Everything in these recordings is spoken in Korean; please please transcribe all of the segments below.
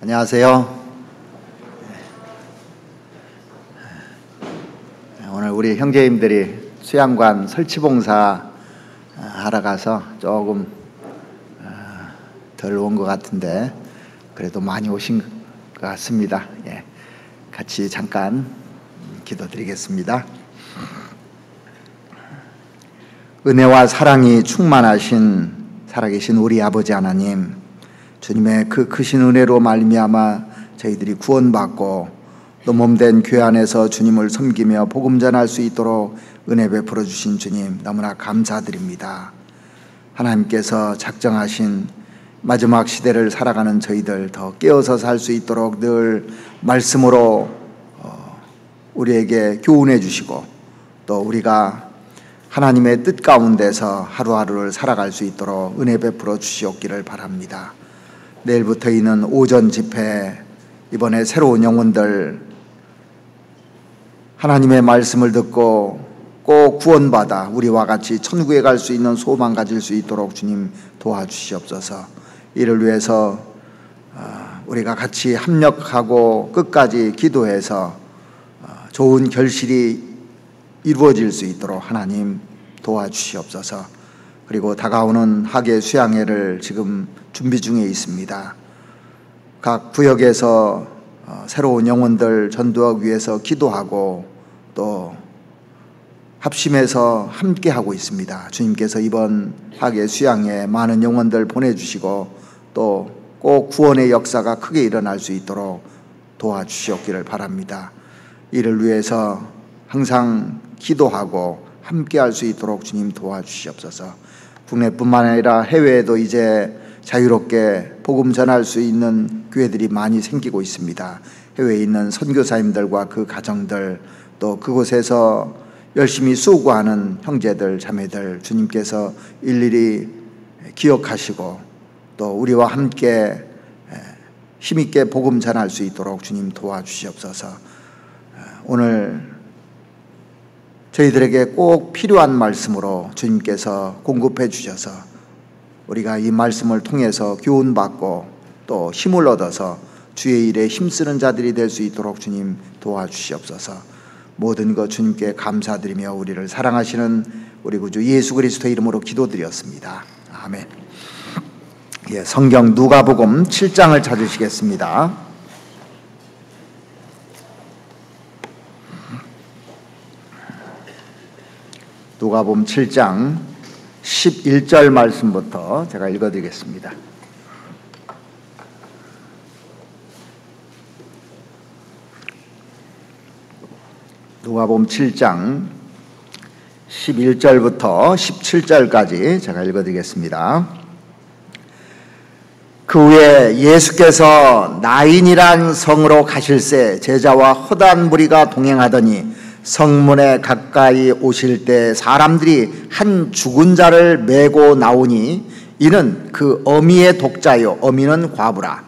안녕하세요. 오늘 우리 형제님들이 수양관 설치봉사 하러 가서 조금 덜 온 것 같은데 그래도 많이 오신 것 같습니다. 같이 잠깐 기도드리겠습니다. 은혜와 사랑이 충만하신 살아계신 우리 아버지 하나님, 주님의 그 크신 은혜로 말미암아 저희들이 구원받고 또 몸된 교회 안에서 주님을 섬기며 복음 전할 수 있도록 은혜 베풀어 주신 주님 너무나 감사드립니다. 하나님께서 작정하신 마지막 시대를 살아가는 저희들 더 깨어서 살 수 있도록 늘 말씀으로 우리에게 교훈해 주시고 또 우리가 하나님의 뜻 가운데서 하루하루를 살아갈 수 있도록 은혜 베풀어 주시옵기를 바랍니다. 내일부터 있는 오전 집회, 이번에 새로운 영혼들 하나님의 말씀을 듣고 꼭 구원받아 우리와 같이 천국에 갈 수 있는 소망 가질 수 있도록 주님 도와주시옵소서. 이를 위해서 우리가 같이 합력하고 끝까지 기도해서 좋은 결실이 이루어질 수 있도록 하나님 도와주시옵소서. 그리고 다가오는 학예 수양회를 지금 준비 중에 있습니다. 각 구역에서 새로운 영혼들 전도하기 위해서 기도하고 또 합심해서 함께하고 있습니다. 주님께서 이번 학예 수양회에 많은 영혼들 보내주시고 또 꼭 구원의 역사가 크게 일어날 수 있도록 도와주시옵기를 바랍니다. 이를 위해서 항상 기도하고 함께할 수 있도록 주님 도와주시옵소서. 국내뿐만 아니라 해외에도 이제 자유롭게 복음 전할 수 있는 교회들이 많이 생기고 있습니다. 해외에 있는 선교사님들과 그 가정들, 또 그곳에서 열심히 수고하는 형제들, 자매들 주님께서 일일이 기억하시고 또 우리와 함께 힘있게 복음 전할 수 있도록 주님 도와주시옵소서. 오늘 저희들에게 꼭 필요한 말씀으로 주님께서 공급해 주셔서 우리가 이 말씀을 통해서 교훈받고 또 힘을 얻어서 주의 일에 힘쓰는 자들이 될 수 있도록 주님 도와주시옵소서. 모든 것 주님께 감사드리며 우리를 사랑하시는 우리 구주 예수 그리스도의 이름으로 기도드렸습니다. 아멘. 성경 누가복음 7장을 찾으시겠습니다. 누가복음 7장 11절 말씀부터 제가 읽어드리겠습니다. 누가복음 7장 11절부터 17절까지 제가 읽어드리겠습니다. 그 후에 예수께서 나인이란 성으로 가실새 제자와 허다한 무리가 동행하더니 성문에 가까이 오실 때 사람들이 한 죽은 자를 메고 나오니 이는 그 어미의 독자요 어미는 과부라.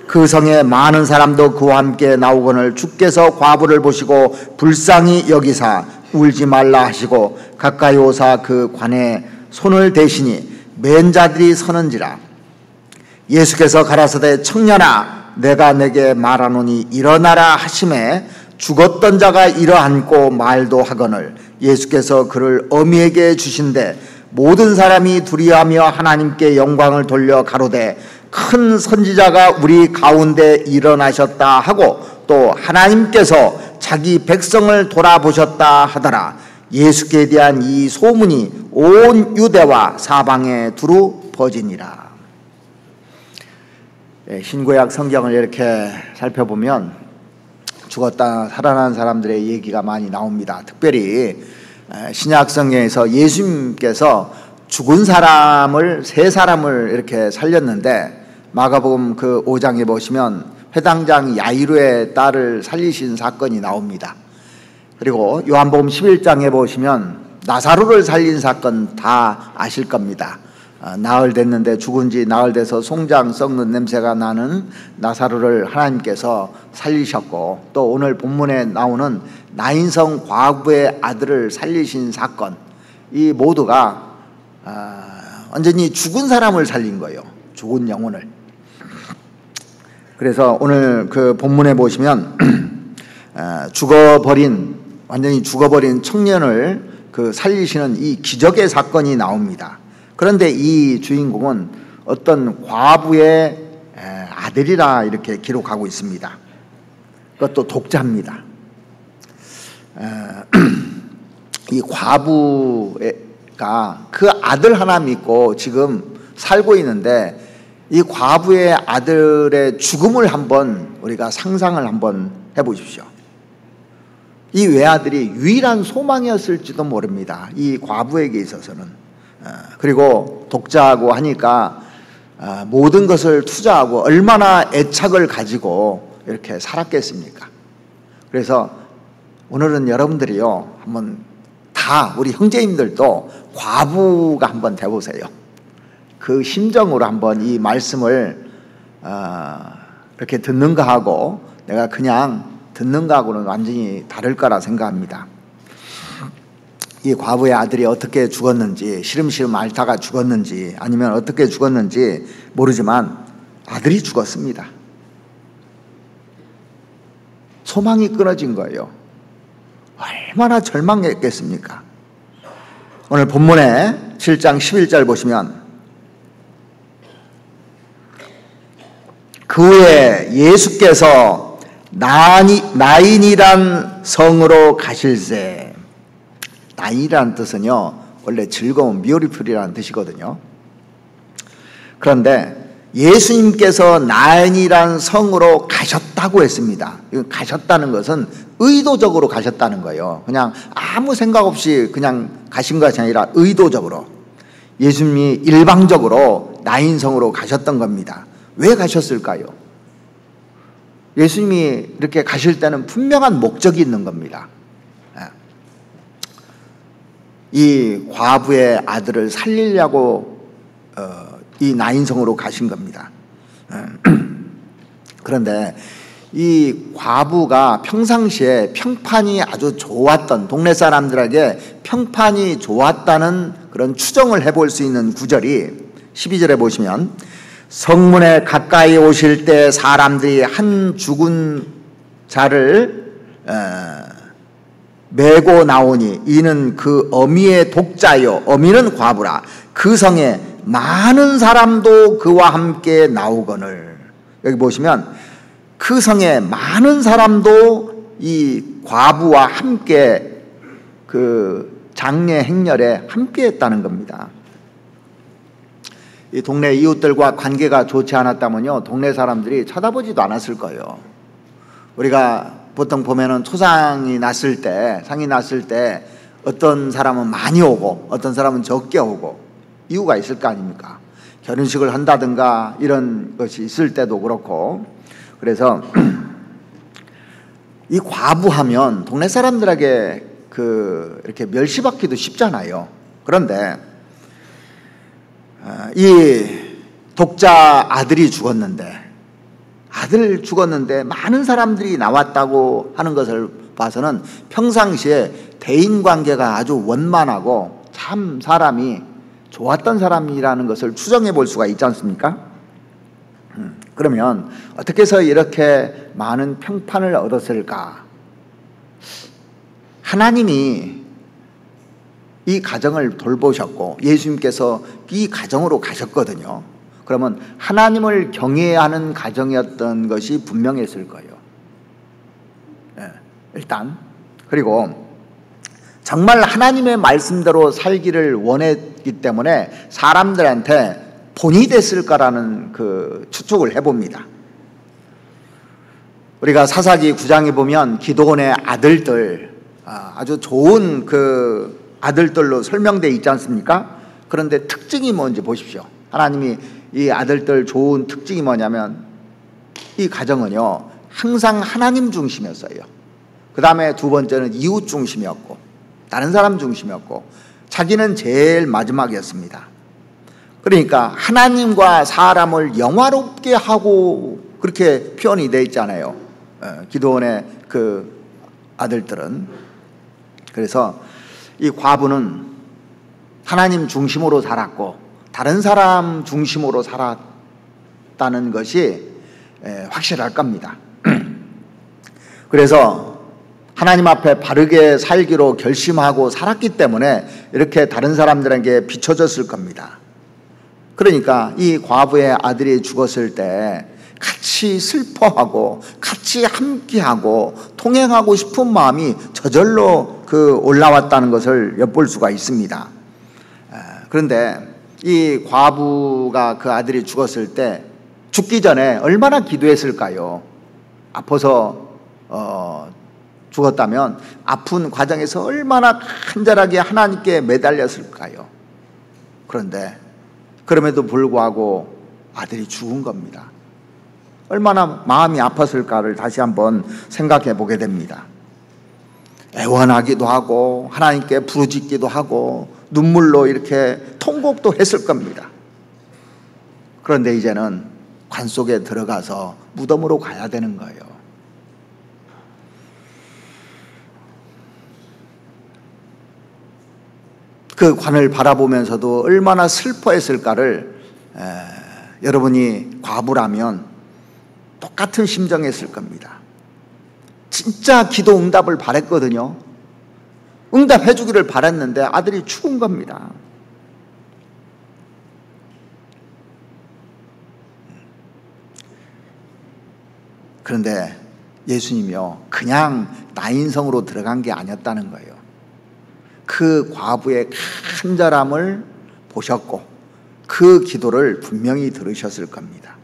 그 성에 많은 사람도 그와 함께 나오거늘 주께서 과부를 보시고 불쌍히 여기사 울지 말라 하시고 가까이 오사 그 관에 손을 대시니 맨 자들이 서는지라. 예수께서 가라사대 청년아 내가 내게 말하노니 일어나라 하심에 죽었던 자가 일어앉고 말도 하거늘 예수께서 그를 어미에게 주신대 모든 사람이 두려워하며 하나님께 영광을 돌려 가로되 큰 선지자가 우리 가운데 일어나셨다 하고 또 하나님께서 자기 백성을 돌아보셨다 하더라. 예수께 대한 이 소문이 온 유대와 사방에 두루 퍼지니라. 신구약 성경을 이렇게 살펴보면 죽었다 살아난 사람들의 얘기가 많이 나옵니다. 특별히 신약 성경에서 예수님께서 죽은 사람을 세 사람을 이렇게 살렸는데 마가복음 그 5장에 보시면 회당장 야이로의 딸을 살리신 사건이 나옵니다. 그리고 요한복음 11장에 보시면 나사로를 살린 사건 다 아실 겁니다. 나흘 됐는데 죽은 지 나흘 돼서 송장 썩는 냄새가 나는 나사로를 하나님께서 살리셨고 또 오늘 본문에 나오는 나인성 과부의 아들을 살리신 사건, 이 모두가 완전히 죽은 사람을 살린 거예요. 죽은 영혼을. 그래서 오늘 그 본문에 보시면 완전히 죽어버린 청년을 그 살리시는 이 기적의 사건이 나옵니다. 그런데 이 주인공은 어떤 과부의 아들이라 이렇게 기록하고 있습니다. 그것도 독자입니다. 이 과부가 그 아들 하나 믿고 지금 살고 있는데, 이 과부의 아들의 죽음을 한번 우리가 상상을 한번 해보십시오. 이 외아들이 유일한 소망이었을지도 모릅니다, 이 과부에게 있어서는. 그리고 독자하고 하니까 모든 것을 투자하고 얼마나 애착을 가지고 이렇게 살았겠습니까? 그래서 오늘은 여러분들이요, 한번 다 우리 형제님들도 과부가 한번 돼보세요. 그 심정으로 한번 이 말씀을 이렇게 듣는가 하고 내가 그냥 듣는가 하고는 완전히 다를 거라 생각합니다. 이 과부의 아들이 어떻게 죽었는지, 시름시름 앓다가 죽었는지 아니면 어떻게 죽었는지 모르지만 아들이 죽었습니다. 소망이 끊어진 거예요. 얼마나 절망했겠습니까? 오늘 본문에 7장 11절 보시면, 그 후에 예수께서 나인이란 성으로 가실새. 나인이라는 뜻은요, 원래 즐거운, 뮤티풀이라는 뜻이거든요. 그런데 예수님께서 나인이란 성으로 가셨다고 했습니다. 가셨다는 것은 의도적으로 가셨다는 거예요. 그냥 아무 생각 없이 그냥 가신 것이 아니라 의도적으로, 예수님이 일방적으로 나인성으로 가셨던 겁니다. 왜 가셨을까요? 예수님이 이렇게 가실 때는 분명한 목적이 있는 겁니다. 이 과부의 아들을 살리려고 이 나인성으로 가신 겁니다. 그런데 이 과부가 평상시에 평판이 아주 좋았던, 동네 사람들에게 평판이 좋았다는 그런 추정을 해볼 수 있는 구절이 12절에 보시면, 성문에 가까이 오실 때 사람들이 한 죽은 자를 메고 나오니 이는 그 어미의 독자요, 어미는 과부라. 그 성에 많은 사람도 그와 함께 나오거늘. 여기 보시면 그 성에 많은 사람도 이 과부와 함께 그 장례 행렬에 함께 했다는 겁니다. 이 동네 이웃들과 관계가 좋지 않았다면요, 동네 사람들이 쳐다보지도 않았을 거예요. 우리가 보통 보면은 상이 났을 때 어떤 사람은 많이 오고 어떤 사람은 적게 오고 이유가 있을 거 아닙니까? 결혼식을 한다든가 이런 것이 있을 때도 그렇고. 그래서 이 과부하면 동네 사람들에게 이렇게 멸시받기도 쉽잖아요. 그런데 이 독자 아들이 죽었는데 많은 사람들이 나왔다고 하는 것을 봐서는 평상시에 대인관계가 아주 원만하고 참 사람이 좋았던 사람이라는 것을 추정해 볼 수가 있지 않습니까? 그러면 어떻게 해서 이렇게 많은 평판을 얻었을까? 하나님이 이 가정을 돌보셨고 예수님께서 이 가정으로 가셨거든요. 그러면 하나님을 경외해야 하는 가정이었던 것이 분명했을 거예요. 일단. 그리고 정말 하나님의 말씀대로 살기를 원했기 때문에 사람들한테 본이 됐을까라는 추측을 해봅니다. 우리가 사사기 9장에 보면 기드온의 아들들, 아주 좋은 아들들로 설명되어 있지 않습니까? 그런데 특징이 뭔지 보십시오. 하나님이 이 아들들 좋은 특징이 뭐냐면 이 가정은요 항상 하나님 중심이었어요. 그 다음에 두 번째는 이웃 중심이었고 다른 사람 중심이었고 자기는 제일 마지막이었습니다. 그러니까 하나님과 사람을 영화롭게 하고 그렇게 표현이 되어 있잖아요. 기드온의 아들들은. 그래서 이 과부는 하나님 중심으로 살았고 다른 사람 중심으로 살았다는 것이 확실할 겁니다. 그래서 하나님 앞에 바르게 살기로 결심하고 살았기 때문에 이렇게 다른 사람들에게 비춰졌을 겁니다. 그러니까 이 과부의 아들이 죽었을 때 같이 슬퍼하고 같이 함께하고 통행하고 싶은 마음이 저절로 올라왔다는 것을 엿볼 수가 있습니다. 그런데 이 과부가 그 아들이 죽었을 때 죽기 전에 얼마나 기도했을까요? 아파서 죽었다면 아픈 과정에서 얼마나 간절하게 하나님께 매달렸을까요? 그런데 그럼에도 불구하고 아들이 죽은 겁니다. 얼마나 마음이 아팠을까를 다시 한번 생각해 보게 됩니다. 애원하기도 하고 하나님께 부르짖기도 하고 눈물로 이렇게 통곡도 했을 겁니다. 그런데 이제는 관 속에 들어가서 무덤으로 가야 되는 거예요. 그 관을 바라보면서도 얼마나 슬퍼했을까를 여러분이 과부라면 똑같은 심정했을 겁니다. 진짜 기도 응답을 바랬거든요. 응답해 주기를 바랬는데 아들이 죽은 겁니다. 그런데 예수님이요, 그냥 나인성으로 들어간 게 아니었다는 거예요. 그 과부의 간절함을 보셨고 그 기도를 분명히 들으셨을 겁니다.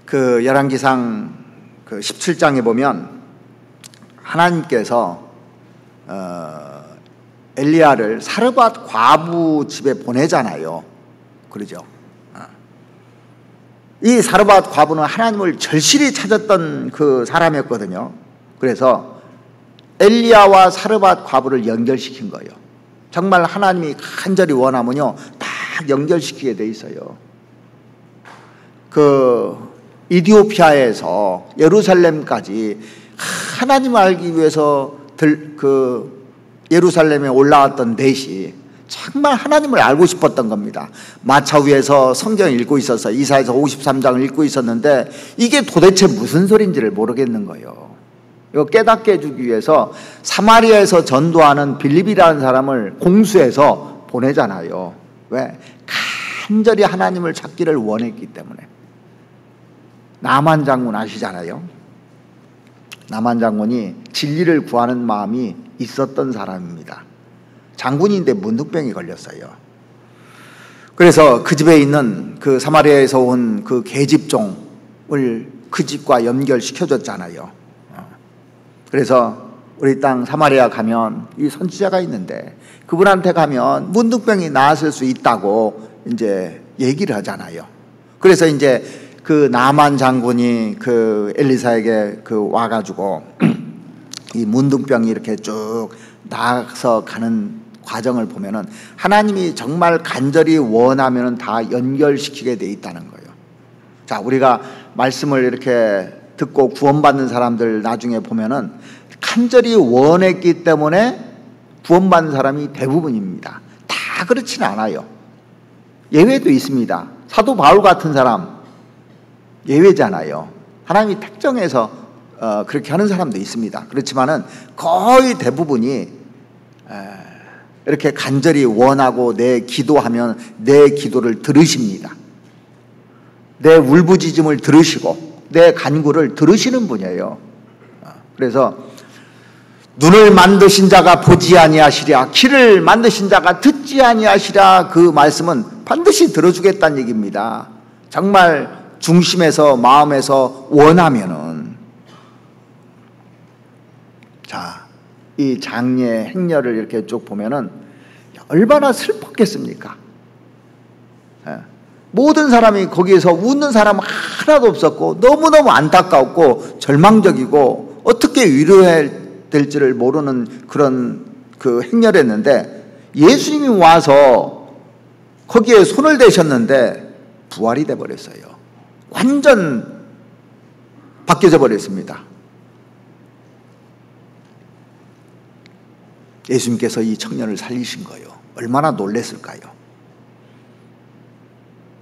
그 열왕기상 17장에 보면 하나님께서 엘리야를 사르밧 과부 집에 보내잖아요. 그러죠? 이 사르밧 과부는 하나님을 절실히 찾았던 그 사람이었거든요. 그래서 엘리야와 사르밧 과부를 연결시킨 거예요. 정말 하나님이 간절히 원하면요, 딱 연결시키게 돼 있어요. 이디오피아에서 예루살렘까지 하나님을 알기 위해서 예루살렘에 올라왔던 넷이 정말 하나님을 알고 싶었던 겁니다. 마차 위에서 성경을 읽고 있어서 이사야서 53장을 읽고 있었는데 이게 도대체 무슨 소리인지를 모르겠는 거예요. 이거 깨닫게 해주기 위해서 사마리아에서 전도하는 빌립이라는 사람을 공수해서 보내잖아요. 왜? 간절히 하나님을 찾기를 원했기 때문에. 나만 장군 아시잖아요. 나만 장군이 진리를 구하는 마음이 있었던 사람입니다. 장군인데 문둥병이 걸렸어요. 그래서 그 집에 있는 그 사마리아에서 온 그 계집종을 그 집과 연결시켜줬잖아요. 그래서 우리 땅 사마리아 가면 이 선지자가 있는데 그분한테 가면 문둥병이 나았을 수 있다고 이제 얘기를 하잖아요. 그래서 이제 그 나만 장군이 그 엘리사에게 와가지고 이 문둥병이 이렇게 쭉 나아서 가는 과정을 보면은 하나님이 정말 간절히 원하면은 다 연결시키게 돼 있다는 거예요. 자, 우리가 말씀을 이렇게 듣고 구원받는 사람들 나중에 보면은 간절히 원했기 때문에 구원받는 사람이 대부분입니다. 다 그렇지는 않아요. 예외도 있습니다. 사도 바울 같은 사람 예외잖아요. 하나님이 특정해서 그렇게 하는 사람도 있습니다. 그렇지만은 거의 대부분이 이렇게 간절히 원하고 내 기도하면 내 기도를 들으십니다. 내 울부짖음을 들으시고 내 간구를 들으시는 분이에요. 그래서 눈을 만드신 자가 보지 아니하시랴, 귀를 만드신 자가 듣지 아니하시랴, 그 말씀은 반드시 들어주겠다는 얘기입니다. 정말 중심에서 마음에서 원하면은. 자, 이 장례 행렬을 이렇게 쭉 보면은 얼마나 슬펐겠습니까? 모든 사람이 거기에서 웃는 사람 하나도 없었고 너무너무 안타까웠고 절망적이고 어떻게 위로해야 될지를 모르는 그런 그 행렬했는데 예수님이 와서 거기에 손을 대셨는데 부활이 돼버렸어요. 완전 바뀌어져 버렸습니다. 예수님께서 이 청년을 살리신 거예요. 얼마나 놀랬을까요?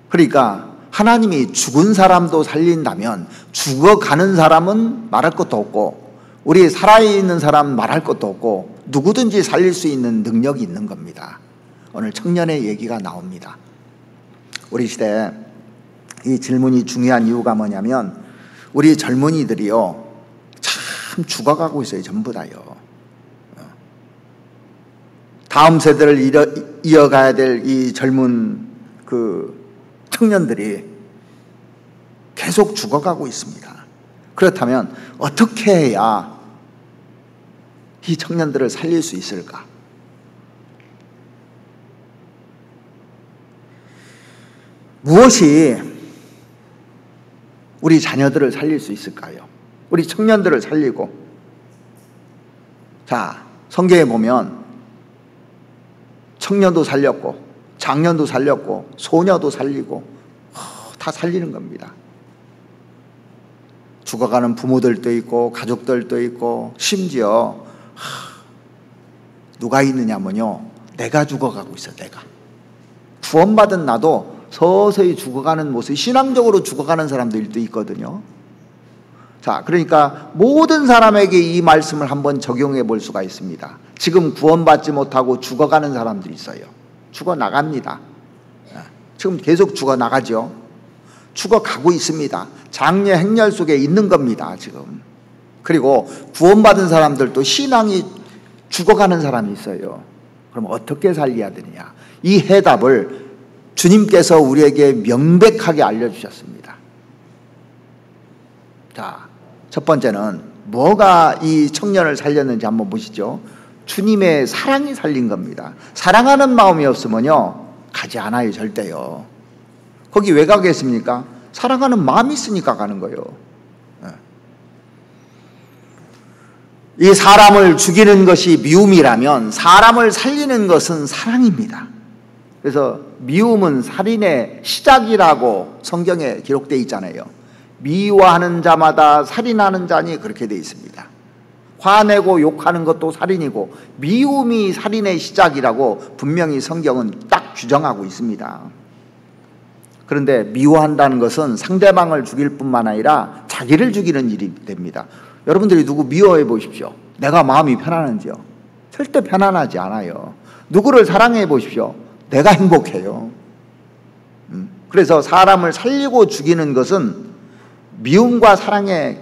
그러니까 하나님이 죽은 사람도 살린다면 죽어가는 사람은 말할 것도 없고 우리 살아있는 사람 말할 것도 없고 누구든지 살릴 수 있는 능력이 있는 겁니다. 오늘 청년의 얘기가 나옵니다. 우리 시대에 이 질문이 중요한 이유가 뭐냐면 우리 젊은이들이요 참 죽어가고 있어요. 전부 다요. 다음 세대를 이어가야 될 이 젊은 청년들이 계속 죽어가고 있습니다. 그렇다면 어떻게 해야 이 청년들을 살릴 수 있을까? 무엇이 우리 자녀들을 살릴 수 있을까요? 우리 청년들을 살리고. 자, 성경에 보면 청년도 살렸고 장년도 살렸고 소녀도 살리고 다 살리는 겁니다. 죽어가는 부모들도 있고 가족들도 있고 심지어 누가 있느냐면요 내가 죽어가고 있어. 내가 구원받은 나도 서서히 죽어가는 모습, 신앙적으로 죽어가는 사람들도 있거든요. 자, 그러니까 모든 사람에게 이 말씀을 한번 적용해 볼 수가 있습니다. 지금 구원받지 못하고 죽어가는 사람들이 있어요. 죽어나갑니다. 지금 계속 죽어나가죠. 죽어가고 있습니다. 장래 행렬 속에 있는 겁니다. 지금. 그리고 구원받은 사람들도 신앙이 죽어가는 사람이 있어요. 그럼 어떻게 살려야 되느냐? 이 해답을 주님께서 우리에게 명백하게 알려주셨습니다. 자, 첫 번째는 뭐가 이 청년을 살렸는지 한번 보시죠. 주님의 사랑이 살린 겁니다. 사랑하는 마음이 없으면요 가지 않아요. 절대요. 거기 왜 가겠습니까? 사랑하는 마음이 있으니까 가는 거예요. 이 사람을 죽이는 것이 미움이라면 사람을 살리는 것은 사랑입니다. 그래서 미움은 살인의 시작이라고 성경에 기록되어 있잖아요. 미워하는 자마다 살인하는 자니 그렇게 되어 있습니다. 화내고 욕하는 것도 살인이고 미움이 살인의 시작이라고 분명히 성경은 딱 규정하고 있습니다. 그런데 미워한다는 것은 상대방을 죽일 뿐만 아니라 자기를 죽이는 일이 됩니다. 여러분들이 누구 미워해 보십시오. 내가 마음이 편안한지요? 절대 편안하지 않아요. 누구를 사랑해 보십시오. 내가 행복해요. 그래서 사람을 살리고 죽이는 것은 미움과 사랑에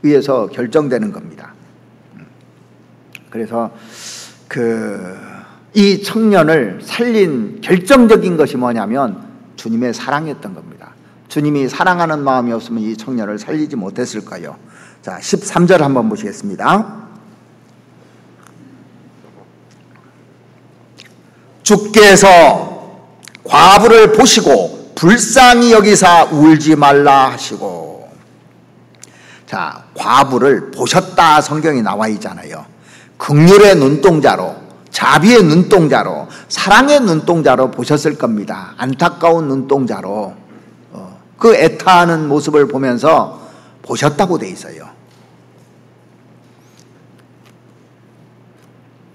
의해서 결정되는 겁니다. 그래서 이 청년을 살린 결정적인 것이 뭐냐면 주님의 사랑이었던 겁니다. 주님이 사랑하는 마음이 없으면 이 청년을 살리지 못했을까요? 자, 13절 한번 보시겠습니다. 주께서 과부를 보시고 불쌍히 여기사 울지 말라 하시고. 자, 과부를 보셨다 성경에 나와 있잖아요. 긍휼의 눈동자로, 자비의 눈동자로, 사랑의 눈동자로 보셨을 겁니다. 안타까운 눈동자로 그 애타하는 모습을 보면서 보셨다고 돼 있어요.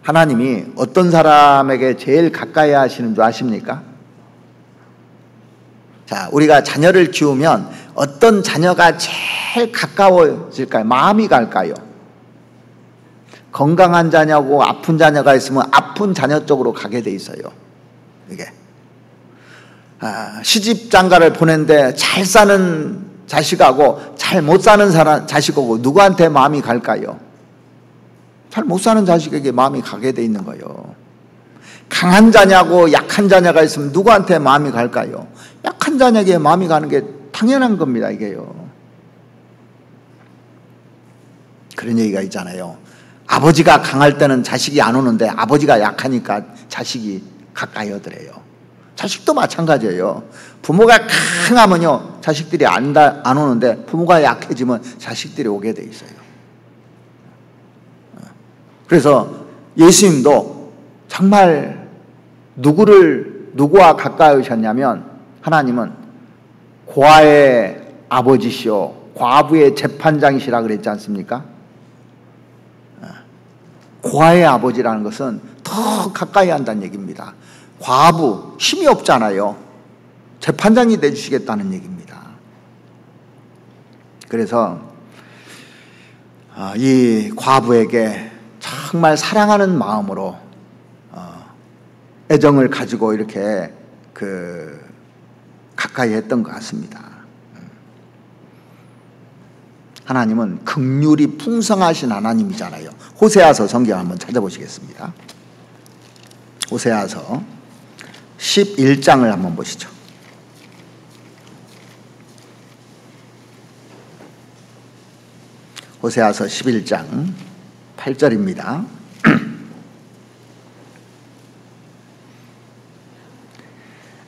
하나님이 어떤 사람에게 제일 가까이 하시는 줄 아십니까? 자, 우리가 자녀를 키우면 어떤 자녀가 제일 가까워질까요? 마음이 갈까요? 건강한 자녀고 아픈 자녀가 있으면 아픈 자녀 쪽으로 가게 돼 있어요. 이게 시집 장가를 보낸데 잘 사는 자식하고 잘 못 사는 자식하고 누구한테 마음이 갈까요? 잘 못 사는 자식에게 마음이 가게 돼 있는 거예요. 강한 자냐고 약한 자녀가 있으면 누구한테 마음이 갈까요? 약한 자녀에게 마음이 가는 게 당연한 겁니다. 이게요. 그런 얘기가 있잖아요. 아버지가 강할 때는 자식이 안 오는데 아버지가 약하니까 자식이 가까이 오더래요. 자식도 마찬가지예요. 부모가 강하면요 자식들이 안 오는데 부모가 약해지면 자식들이 오게 돼 있어요. 그래서 예수님도 정말 누구와 가까이 오셨냐면 하나님은 고아의 아버지시오 과부의 재판장이시라 그랬지 않습니까? 고아의 아버지라는 것은 더 가까이 한다는 얘기입니다. 과부 힘이 없잖아요. 재판장이 되주시겠다는 얘기입니다. 그래서 이 과부에게 정말 사랑하는 마음으로 애정을 가지고 이렇게 가까이 했던 것 같습니다. 하나님은 긍휼이 풍성하신 하나님이잖아요. 호세아서 성경 한번 찾아보시겠습니다. 호세아서 11장을 한번 보시죠. 호세아서 11장 8절입니다.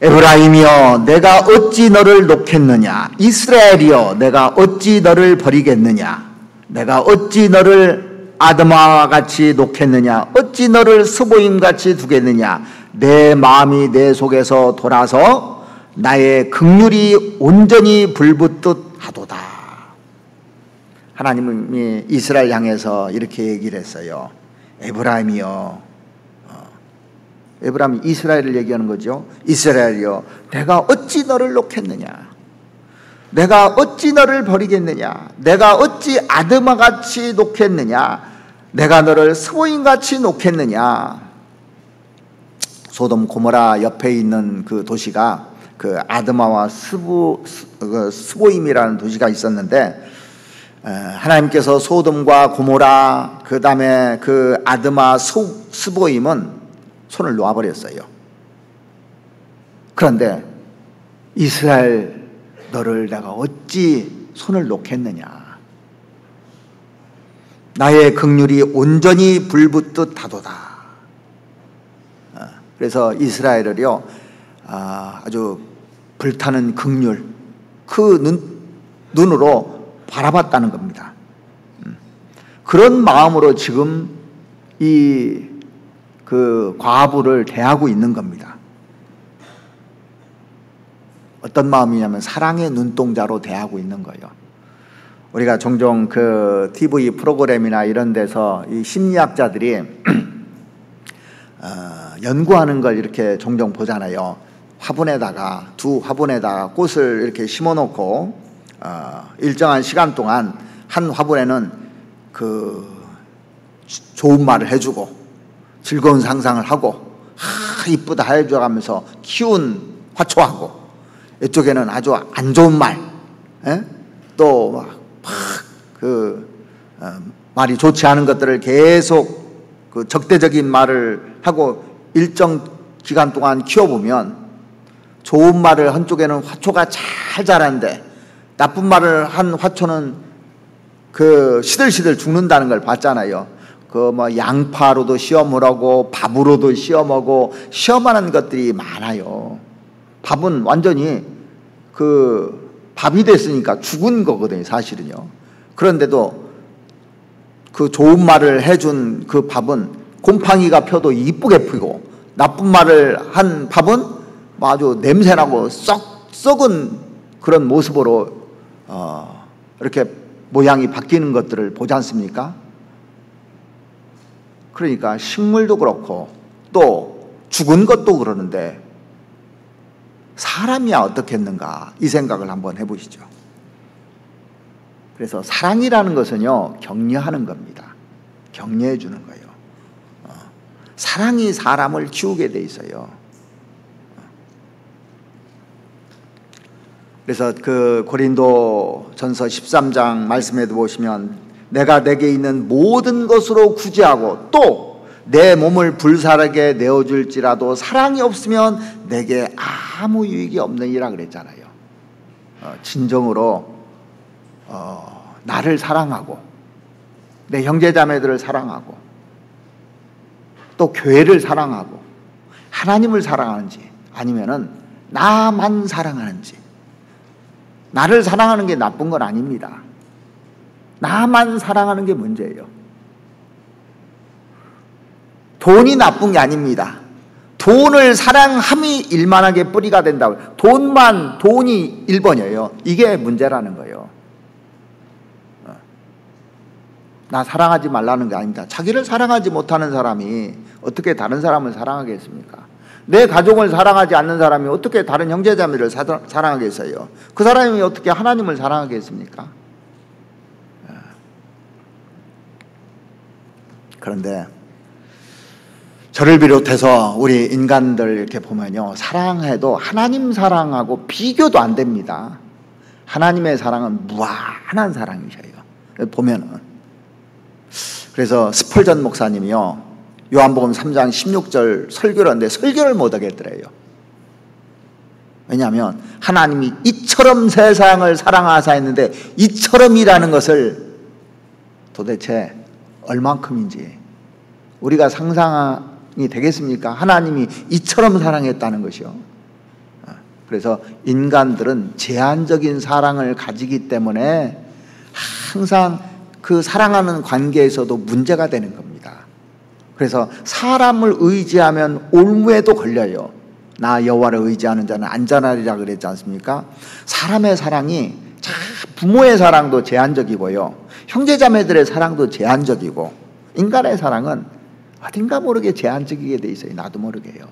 에브라임이여 내가 어찌 너를 놓겠느냐, 이스라엘이여 내가 어찌 너를 버리겠느냐, 내가 어찌 너를 아드마와 같이 놓겠느냐, 어찌 너를 스보임같이 두겠느냐, 내 마음이 내 속에서 돌아서 나의 긍휼이 온전히 불붙듯 하도다. 하나님이 이스라엘 향해서 이렇게 얘기를 했어요. 에브라임이여, 에브라임이 이스라엘을 얘기하는 거죠. 이스라엘이여 내가 어찌 너를 놓겠느냐, 내가 어찌 너를 버리겠느냐, 내가 어찌 아드마같이 놓겠느냐, 내가 너를 스보임같이 놓겠느냐. 소돔 고모라 옆에 있는 그 도시가 그 아드마와 스보임이라는 도시가 있었는데, 하나님께서 소돔과 고모라 그 다음에 그 아드마 스보임은 손을 놓아버렸어요. 그런데 이스라엘 너를 내가 어찌 손을 놓겠느냐, 나의 긍휼이 온전히 불붙듯 하도다. 그래서 이스라엘을요 아주 불타는 긍휼 그 눈으로 바라봤다는 겁니다. 그런 마음으로 지금 그 과부를 대하고 있는 겁니다. 어떤 마음이냐면 사랑의 눈동자로 대하고 있는 거예요. 우리가 종종 그 TV 프로그램이나 이런 데서 이 심리학자들이 연구하는 걸 이렇게 종종 보잖아요. 두 화분에다가 꽃을 이렇게 심어놓고 일정한 시간 동안 한 화분에는 그 좋은 말을 해주고 즐거운 상상을 하고 이쁘다 해줘가면서 키운 화초하고, 이쪽에는 아주 안 좋은 말, 또 말이 좋지 않은 것들을 계속 그 적대적인 말을 하고 일정 기간 동안 키워보면 좋은 말을 한 쪽에는 화초가 잘 자라는데 나쁜 말을 한 화초는 그 시들시들 죽는다는 걸 봤잖아요. 그 양파로도 시험을 밥으로도 시험하고 시험하는 것들이 많아요. 밥은 완전히 그 밥이 됐으니까 죽은 거거든요, 사실은요. 그런데도 그 좋은 말을 해준 그 밥은 곰팡이가 펴도 이쁘게 피고, 나쁜 말을 한 밥은 아주 냄새나고 썩은 그런 모습으로 이렇게 모양이 바뀌는 것들을 보지 않습니까? 그러니까 식물도 그렇고 또 죽은 것도 그러는데 사람이야 어떻겠는가, 이 생각을 한번 해보시죠. 그래서 사랑이라는 것은요 격려하는 겁니다. 격려해 주는 거예요. 사랑이 사람을 키우게 돼 있어요. 그래서 그 고린도 전서 13장 말씀에도 보시면 내가 내게 있는 모든 것으로 구제하고 또 내 몸을 불사르게 내어줄지라도 사랑이 없으면 내게 아무 유익이 없느니라 그랬잖아요. 진정으로 나를 사랑하고 내 형제자매들을 사랑하고 또 교회를 사랑하고 하나님을 사랑하는지 아니면은 나만 사랑하는지. 나를 사랑하는 게 나쁜 건 아닙니다. 나만 사랑하는 게 문제예요. 돈이 나쁜 게 아닙니다. 돈을 사랑함이 일만하게 뿌리가 된다고. 돈이 1번이에요. 이게 문제라는 거예요. 나 사랑하지 말라는 게 아닙니다. 자기를 사랑하지 못하는 사람이 어떻게 다른 사람을 사랑하겠습니까? 내 가족을 사랑하지 않는 사람이 어떻게 다른 형제자매를 사랑하겠어요? 그 사람이 어떻게 하나님을 사랑하겠습니까? 그런데 저를 비롯해서 우리 인간들 이렇게 보면요, 사랑해도 하나님 사랑하고 비교도 안 됩니다. 하나님의 사랑은 무한한 사랑이셔요. 보면은. 그래서 스펄전 목사님이요, 요한복음 3장 16절 설교를 하는데 설교를 못 하겠더래요. 왜냐하면 하나님이 이처럼 세상을 사랑하사 했는데 이처럼이라는 것을 도대체 얼만큼인지 우리가 상상이 되겠습니까? 하나님이 이처럼 사랑했다는 것이요. 그래서 인간들은 제한적인 사랑을 가지기 때문에 항상 그 사랑하는 관계에서도 문제가 되는 겁니다. 그래서 사람을 의지하면 올무에도 걸려요. 나 여호와를 의지하는 자는 안전하리라 그랬지 않습니까? 사람의 사랑이, 부모의 사랑도 제한적이고요, 형제자매들의 사랑도 제한적이고, 인간의 사랑은 어딘가 모르게 제한적이게 돼 있어요. 나도 모르게요.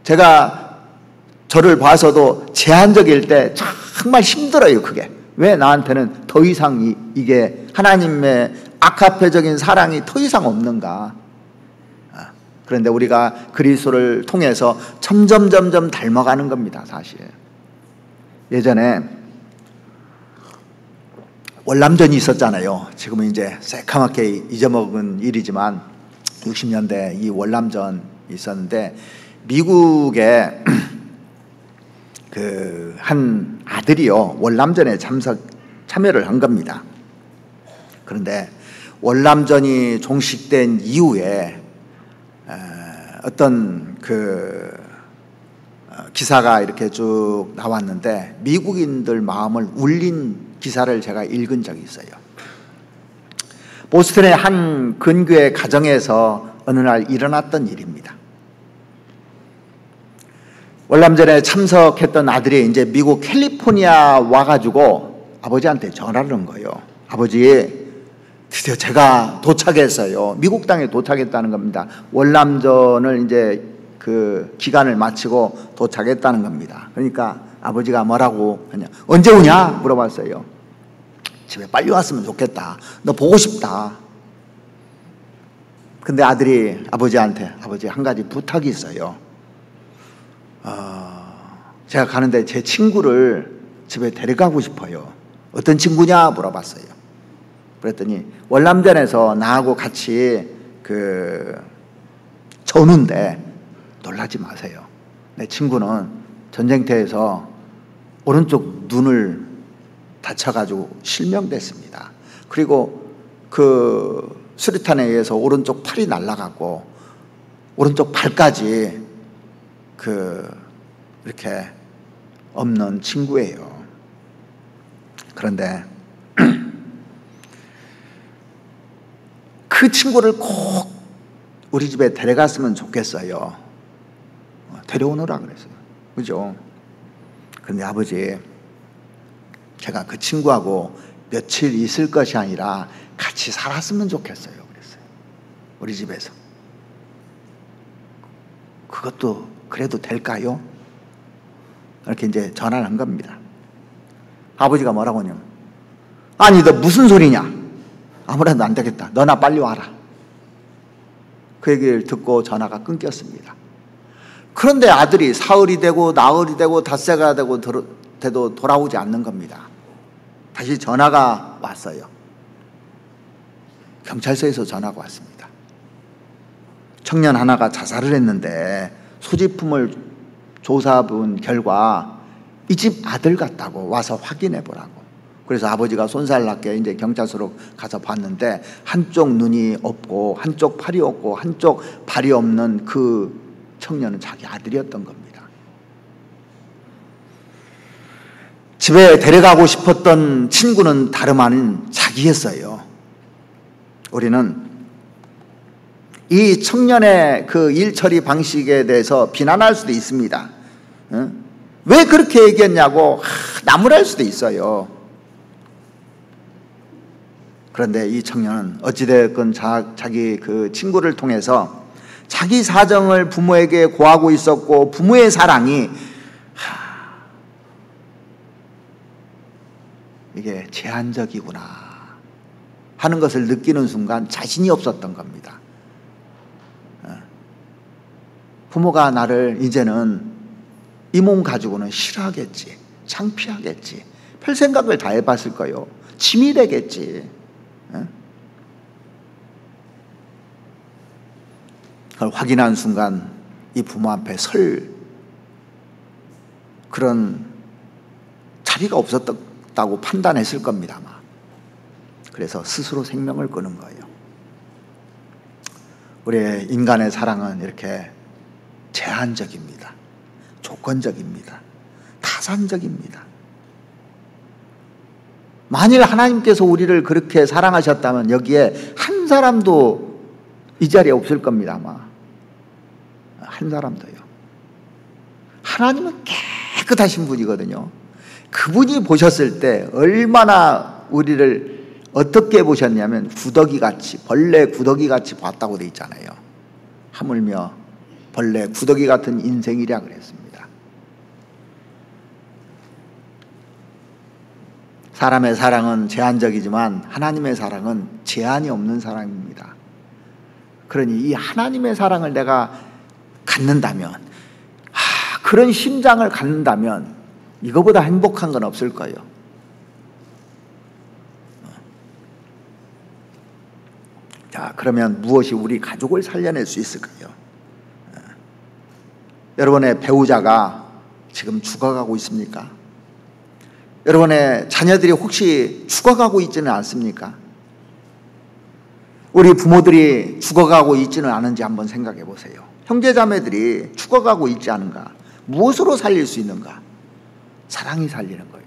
제가 저를 봐서도 제한적일 때 정말 힘들어요. 그게 왜 나한테는 더 이상 이게 하나님의 아카페적인 사랑이 더 이상 없는가. 그런데 우리가 그리스도를 통해서 점점 닮아가는 겁니다. 사실 예전에 월남전이 있었잖아요. 지금은 이제 새카맣게 잊어먹은 일이지만 60년대 이 월남전이 있었는데 미국의 그 한 아들이요, 월남전에 참여를 한 겁니다. 그런데 월남전이 종식된 이후에 어떤 그 기사가 이렇게 쭉 나왔는데 미국인들 마음을 울린 기사를 제가 읽은 적이 있어요. 보스턴의 한 근교의 가정에서 어느 날 일어났던 일입니다. 월남전에 참석했던 아들이 이제 미국 캘리포니아 와가지고 아버지한테 전화를 한 거예요. 아버지, 드디어 제가 도착했어요. 미국 땅에 도착했다는 겁니다. 월남전을 이제 그 기간을 마치고 도착했다는 겁니다. 그러니까 아버지가 뭐라고 하냐, 언제 오냐 물어봤어요. 집에 빨리 왔으면 좋겠다. 너 보고 싶다. 근데 아들이 아버지한테, 아버지 한 가지 부탁이 있어요. 제가 가는데 제 친구를 집에 데려가고 싶어요. 어떤 친구냐 물어봤어요. 그랬더니 월남전에서 나하고 같이 그 전우인데 놀라지 마세요. 내 친구는 전쟁터에서 오른쪽 눈을 다쳐가지고 실명됐습니다. 그리고 그 수류탄에 의해서 오른쪽 팔이 날아가고 오른쪽 발까지 이렇게 없는 친구예요. 그런데 그 친구를 꼭 우리 집에 데려갔으면 좋겠어요. 데려오느라 그랬어요. 그죠? 그런데 아버지, 제가 그 친구하고 며칠 있을 것이 아니라 같이 살았으면 좋겠어요. 그랬어요. 우리 집에서. 그것도 그래도 될까요? 이렇게 이제 전화를 한 겁니다. 아버지가 뭐라고 하냐면, 아니 너 무슨 소리냐? 아무래도 안 되겠다. 너나 빨리 와라. 그 얘기를 듣고 전화가 끊겼습니다. 그런데 아들이 사흘이 되고 나흘이 되고 닷새가 되고 돼도 돌아오지 않는 겁니다. 다시 전화가 왔어요. 경찰서에서 전화가 왔습니다. 청년 하나가 자살을 했는데 소지품을 조사본 결과 이 집 아들 같다고 와서 확인해 보라고. 그래서 아버지가 손살났게 이제 경찰서로 가서 봤는데 한쪽 눈이 없고 한쪽 팔이 없고 한쪽 발이 없는 그 청년은 자기 아들이었던 겁니다. 집에 데려가고 싶었던 친구는 다름 아닌 자기였어요. 우리는 이 청년의 그 일처리 방식에 대해서 비난할 수도 있습니다. 왜 그렇게 얘기했냐고 나무랄 수도 있어요. 그런데 이 청년은 어찌됐건 자기 그 친구를 통해서 자기 사정을 부모에게 고하고 있었고 부모의 사랑이 이게 제한적이구나 하는 것을 느끼는 순간 자신이 없었던 겁니다. 부모가 나를 이제는 이 몸 가지고는 싫어하겠지, 창피하겠지, 별 생각을 다 해봤을 거요. 짐이 되겠지. 그걸 확인한 순간 이 부모 앞에 설 그런 자리가 없었다고 판단했을 겁니다, 아마. 그래서 스스로 생명을 끊은 거예요. 우리의 인간의 사랑은 이렇게 제한적입니다. 조건적입니다. 타산적입니다. 만일 하나님께서 우리를 그렇게 사랑하셨다면 여기에 한 사람도 이 자리에 없을 겁니다, 아마. 한 사람도요. 하나님은 깨끗하신 분이거든요. 그분이 보셨을 때 얼마나 우리를 어떻게 보셨냐면 구더기같이, 벌레 구더기같이 봤다고 돼 있잖아요. 하물며 벌레 구더기 같은 인생이라 그랬습니다. 사람의 사랑은 제한적이지만 하나님의 사랑은 제한이 없는 사랑입니다. 그러니 이 하나님의 사랑을 내가 갖는다면, 그런 심장을 갖는다면 이거보다 행복한 건 없을 거예요. 자, 그러면 무엇이 우리 가족을 살려낼 수 있을까요? 여러분의 배우자가 지금 죽어가고 있습니까? 여러분의 자녀들이 혹시 죽어가고 있지는 않습니까? 우리 부모들이 죽어가고 있지는 않은지 한번 생각해 보세요. 형제자매들이 죽어가고 있지 않은가? 무엇으로 살릴 수 있는가? 사랑이 살리는 거예요.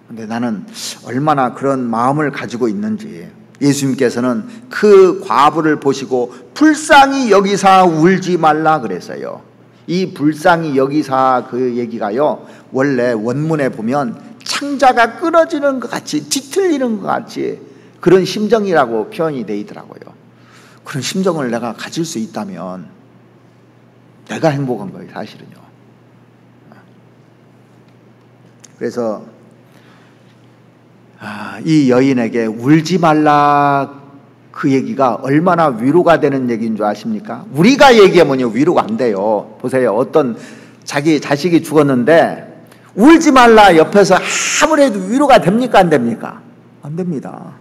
근데 나는 얼마나 그런 마음을 가지고 있는지, 예수님께서는 그 과부를 보시고 불쌍히 여기사 울지 말라 그랬어요. 이 불쌍히 여기사 그 얘기가요, 원래 원문에 보면 창자가 끊어지는 것 같이, 뒤틀리는 것 같이 그런 심정이라고 표현이 되어 있더라고요. 그런 심정을 내가 가질 수 있다면 내가 행복한 거예요, 사실은요. 그래서 이 여인에게 울지 말라 그 얘기가 얼마나 위로가 되는 얘기인 줄 아십니까? 우리가 얘기하면요 위로가 안 돼요. 보세요, 어떤 자기 자식이 죽었는데 울지 말라 옆에서 아무리 해도 위로가 됩니까, 안 됩니까? 안 됩니다.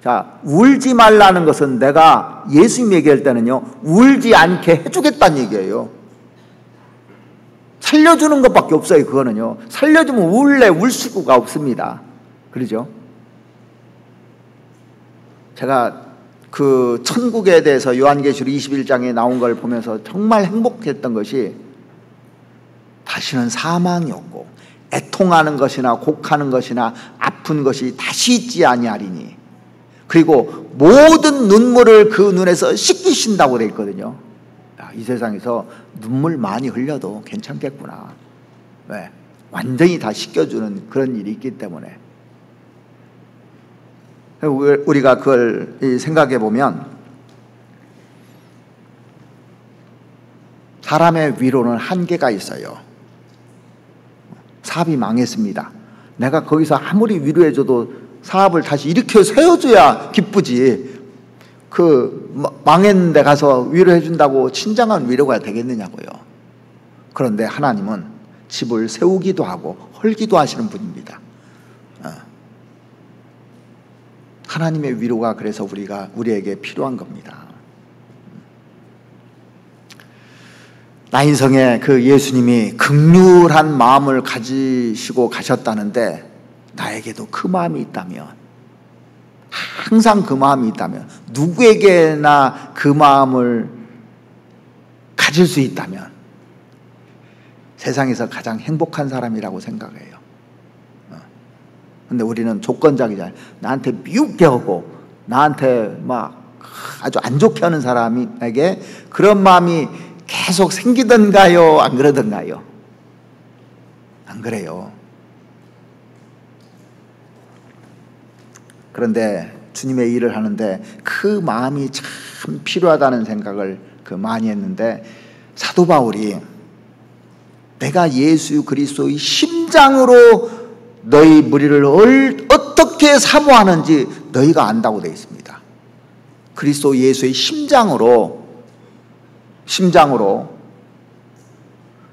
자, 울지 말라는 것은 내가 예수님 얘기할 때는요 울지 않게 해주겠다는 얘기예요. 살려주는 것밖에 없어요. 그거는요, 살려주면 울 수가 없습니다. 그러죠? 제가 그 천국에 대해서 요한계시록 21장에 나온 걸 보면서 정말 행복했던 것이, 다시는 사망이 없고 애통하는 것이나 곡하는 것이나 아픈 것이 다시 있지 아니하리니, 그리고 모든 눈물을 그 눈에서 씻기신다고 되어 있거든요. 이 세상에서 눈물 많이 흘려도 괜찮겠구나. 왜? 완전히 다 씻겨주는 그런 일이 있기 때문에. 우리가 그걸 생각해 보면 사람의 위로는 한계가 있어요. 사업이 망했습니다. 내가 거기서 아무리 위로해줘도 사업을 다시 일으켜 세워줘야 기쁘지, 그 망했는데 가서 위로해준다고 친정한 위로가 되겠느냐고요. 그런데 하나님은 집을 세우기도 하고 헐기도 하시는 분입니다. 하나님의 위로가 그래서 우리에게 필요한 겁니다. 나인성의 그 예수님이 긍휼한 마음을 가지시고 가셨다는데, 나에게도 그 마음이 있다면, 항상 그 마음이 있다면, 누구에게나 그 마음을 가질 수 있다면 세상에서 가장 행복한 사람이라고 생각해요. 근데 우리는 조건적이잖아요. 나한테 미웃게 하고 나한테 막 아주 안 좋게 하는 사람에게 그런 마음이 계속 생기던가요? 안 그러던가요? 안 그래요. 그런데 주님의 일을 하는데 그 마음이 참 필요하다는 생각을 많이 했는데, 사도 바울이 내가 예수 그리스도의 심장으로 너희 무리를 어떻게 사모하는지 너희가 안다고 되어 있습니다. 그리스도 예수의 심장으로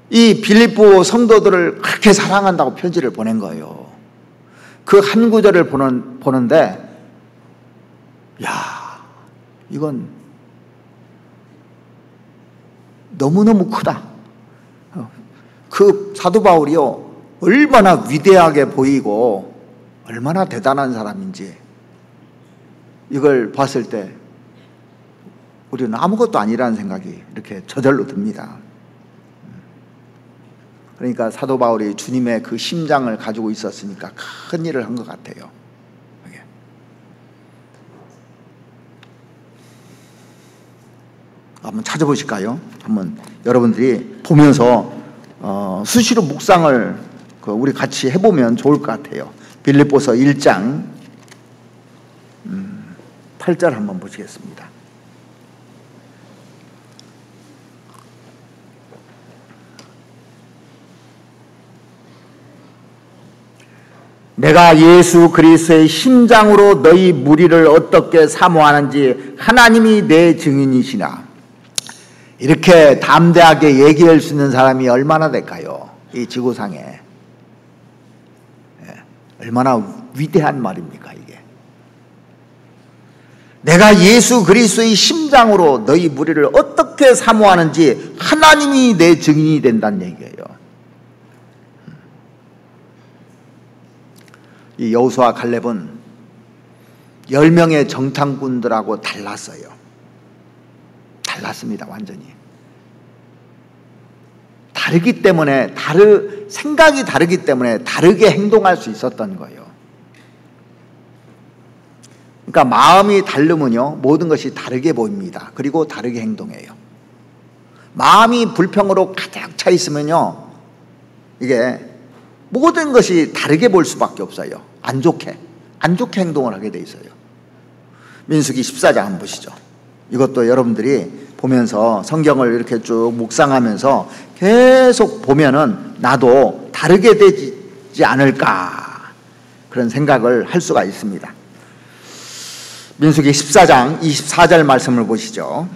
이 빌립보 성도들을 그렇게 사랑한다고 편지를 보낸 거예요. 그 한 구절을 보는데 야, 이건 너무너무 크다. 그 사도 바울이요, 얼마나 위대하게 보이고 얼마나 대단한 사람인지 이걸 봤을 때 우리는 아무것도 아니라는 생각이 이렇게 저절로 듭니다. 그러니까 사도 바울이 주님의 그 심장을 가지고 있었으니까 큰 일을 한 것 같아요. 한번 찾아보실까요? 한번 여러분들이 보면서 수시로 묵상을 우리 같이 해보면 좋을 것 같아요. 빌립보서 1장 8절 한번 보시겠습니다. 내가 예수 그리스도의 심장으로 너희 무리를 어떻게 사모하는지 하나님이 내 증인이시나. 이렇게 담대하게 얘기할 수 있는 사람이 얼마나 될까요? 이 지구상에. 얼마나 위대한 말입니까 이게. 내가 예수 그리스도의 심장으로 너희 무리를 어떻게 사모하는지 하나님이 내 증인이 된다는 얘기예요. 이 여호수아 갈렙은 10명의 정탐꾼들하고 달랐어요. 달랐습니다. 완전히. 다르기 때문에 생각이 다르기 때문에 다르게 행동할 수 있었던 거예요. 그러니까 마음이 다르면요 모든 것이 다르게 보입니다. 그리고 다르게 행동해요. 마음이 불평으로 가득 차 있으면요 이게 모든 것이 다르게 볼 수밖에 없어요. 안 좋게 행동을 하게 돼 있어요. 민수기 14장 한번 보시죠. 이것도 여러분들이 보면서 성경을 이렇게 쭉 묵상하면서 계속 보면은 나도 다르게 되지 않을까 그런 생각을 할 수가 있습니다. 민수기 14장 24절 말씀을 보시죠.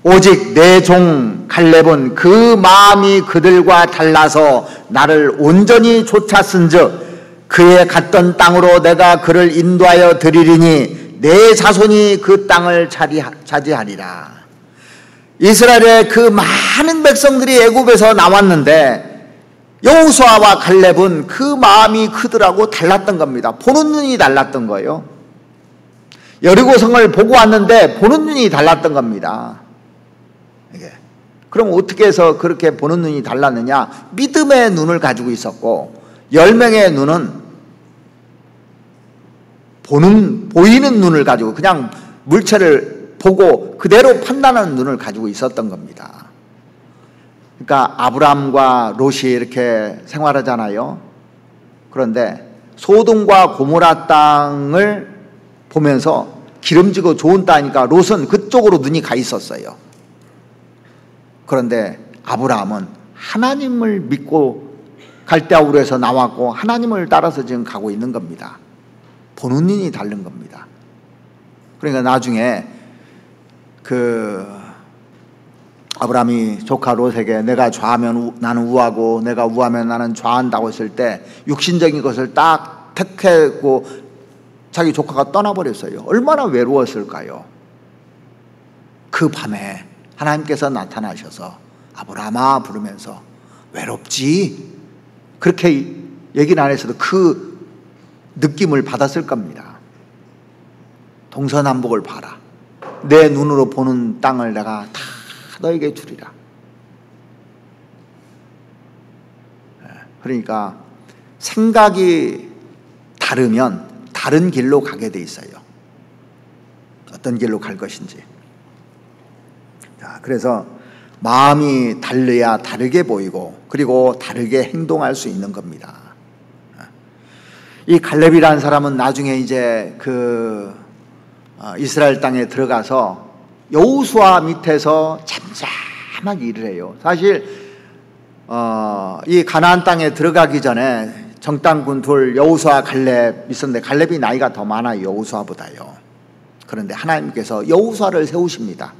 오직 내 종 갈렙은 그 마음이 그들과 달라서 나를 온전히 쫓았은즉 그의 갔던 땅으로 내가 그를 인도하여 드리리니 내 자손이 그 땅을 차지하리라. 이스라엘의 그 많은 백성들이 애굽에서 나왔는데 여호수아와 갈렙은 그 마음이 그들하고 달랐던 겁니다. 보는 눈이 달랐던 거예요. 여리고성을 보고 왔는데 보는 눈이 달랐던 겁니다. 그럼 어떻게 해서 그렇게 보는 눈이 달랐느냐? 믿음의 눈을 가지고 있었고 10명의 눈은 보이는 눈을 가지고 그냥 물체를 보고 그대로 판단하는 눈을 가지고 있었던 겁니다. 그러니까 아브라함과 롯이 이렇게 생활하잖아요. 그런데 소돔과 고모라 땅을 보면서 기름지고 좋은 땅이니까 롯은 그쪽으로 눈이 가 있었어요. 그런데 아브라함은 하나님을 믿고 갈대아우르에서 나왔고 하나님을 따라서 지금 가고 있는 겁니다. 보는 눈이 다른 겁니다. 그러니까 나중에 아브라함이 조카 롯에게 내가 좌하면 나는 우하고 내가 우하면 나는 좌한다고 했을 때 육신적인 것을 딱 택하고 자기 조카가 떠나버렸어요. 얼마나 외로웠을까요? 그 밤에 하나님께서 나타나셔서 아브라함아 부르면서 외롭지? 그렇게 얘기는 안 했어도 그 느낌을 받았을 겁니다. 동서남북을 봐라. 내 눈으로 보는 땅을 내가 다 너에게 주리라. 그러니까 생각이 다르면 다른 길로 가게 돼 있어요. 어떤 길로 갈 것인지. 그래서 마음이 달라야 다르게 보이고 그리고 다르게 행동할 수 있는 겁니다. 이 갈렙이라는 사람은 나중에 이제 이스라엘 땅에 들어가서 여호수아 밑에서 잠잠하게 일을 해요. 사실 이 가나안 땅에 들어가기 전에 정탐꾼 둘 여호수아 칼렙 있었는데 칼렙이 나이가 더 많아요. 여호수아보다요. 그런데 하나님께서 여호수아를 세우십니다.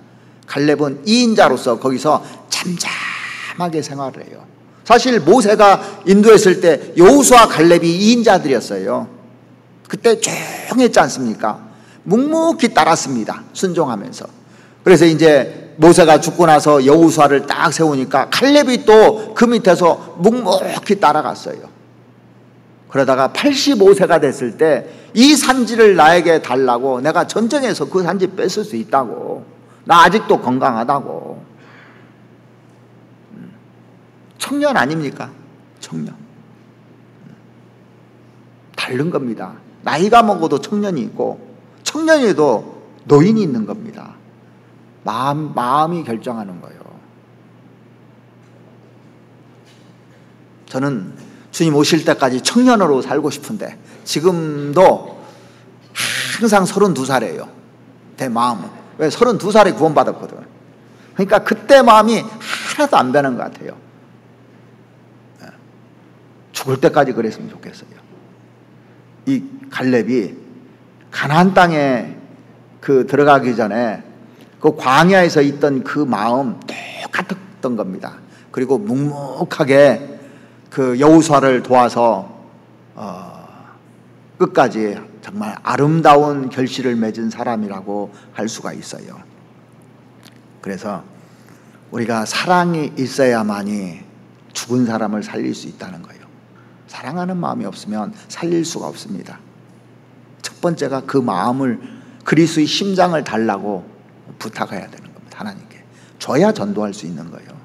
칼렙은 2인자로서 거기서 잠잠하게 생활을 해요. 사실 모세가 인도했을 때 여호수아 칼렙이 2인자들이었어요. 그때 조용했지 않습니까? 묵묵히 따랐습니다. 순종하면서. 그래서 이제 모세가 죽고 나서 여호수아를 딱 세우니까 칼렙이 또 그 밑에서 묵묵히 따라갔어요. 그러다가 85세가 됐을 때 이 산지를 나에게 달라고, 내가 전쟁에서 그 산지 뺏을 수 있다고, 나 아직도 건강하다고. 청년 아닙니까? 청년. 다른 겁니다. 나이가 먹어도 청년이 있고 청년에도 노인이 있는 겁니다. 마음이 결정하는 거예요. 저는 주님 오실 때까지 청년으로 살고 싶은데 지금도 항상 32살이에요. 내 마음은. 왜? 32살에 구원받았거든. 그러니까 그때 마음이 하나도 안 변한 것 같아요. 죽을 때까지 그랬으면 좋겠어요. 이 갈렙이 가나안 땅에 들어가기 전에 그 광야에서 있던 그 마음 똑같았던 겁니다. 그리고 묵묵하게 그 여호수아를 도와서 끝까지 정말 아름다운 결실을 맺은 사람이라고 할 수가 있어요. 그래서 우리가 사랑이 있어야만이 죽은 사람을 살릴 수 있다는 거예요. 사랑하는 마음이 없으면 살릴 수가 없습니다. 첫 번째가 그 마음을, 그리스도의 심장을 달라고 부탁해야 되는 겁니다. 하나님께. 줘야 전도할 수 있는 거예요.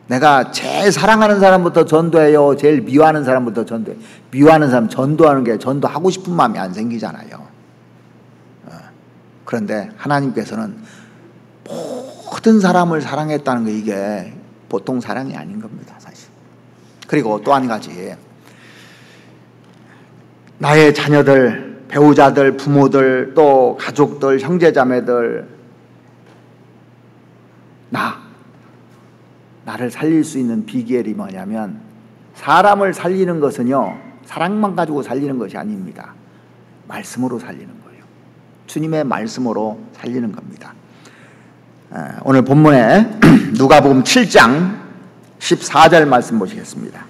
내가 제일 사랑하는 사람부터 전도해요, 제일 미워하는 사람부터 전도해요. 미워하는 사람 전도하는 게 전도하고 싶은 마음이 안 생기잖아요. 그런데 하나님께서는 모든 사람을 사랑했다는 게 이게 보통 사랑이 아닌 겁니다, 사실. 그리고 또 한 가지, 나의 자녀들, 배우자들, 부모들, 또 가족들, 형제자매들, 나를 살릴 수 있는 비결이 뭐냐면, 사람을 살리는 것은요, 사랑만 가지고 살리는 것이 아닙니다. 말씀으로 살리는 거예요. 주님의 말씀으로 살리는 겁니다. 오늘 본문에 누가복음 7장 14절 말씀 보시겠습니다.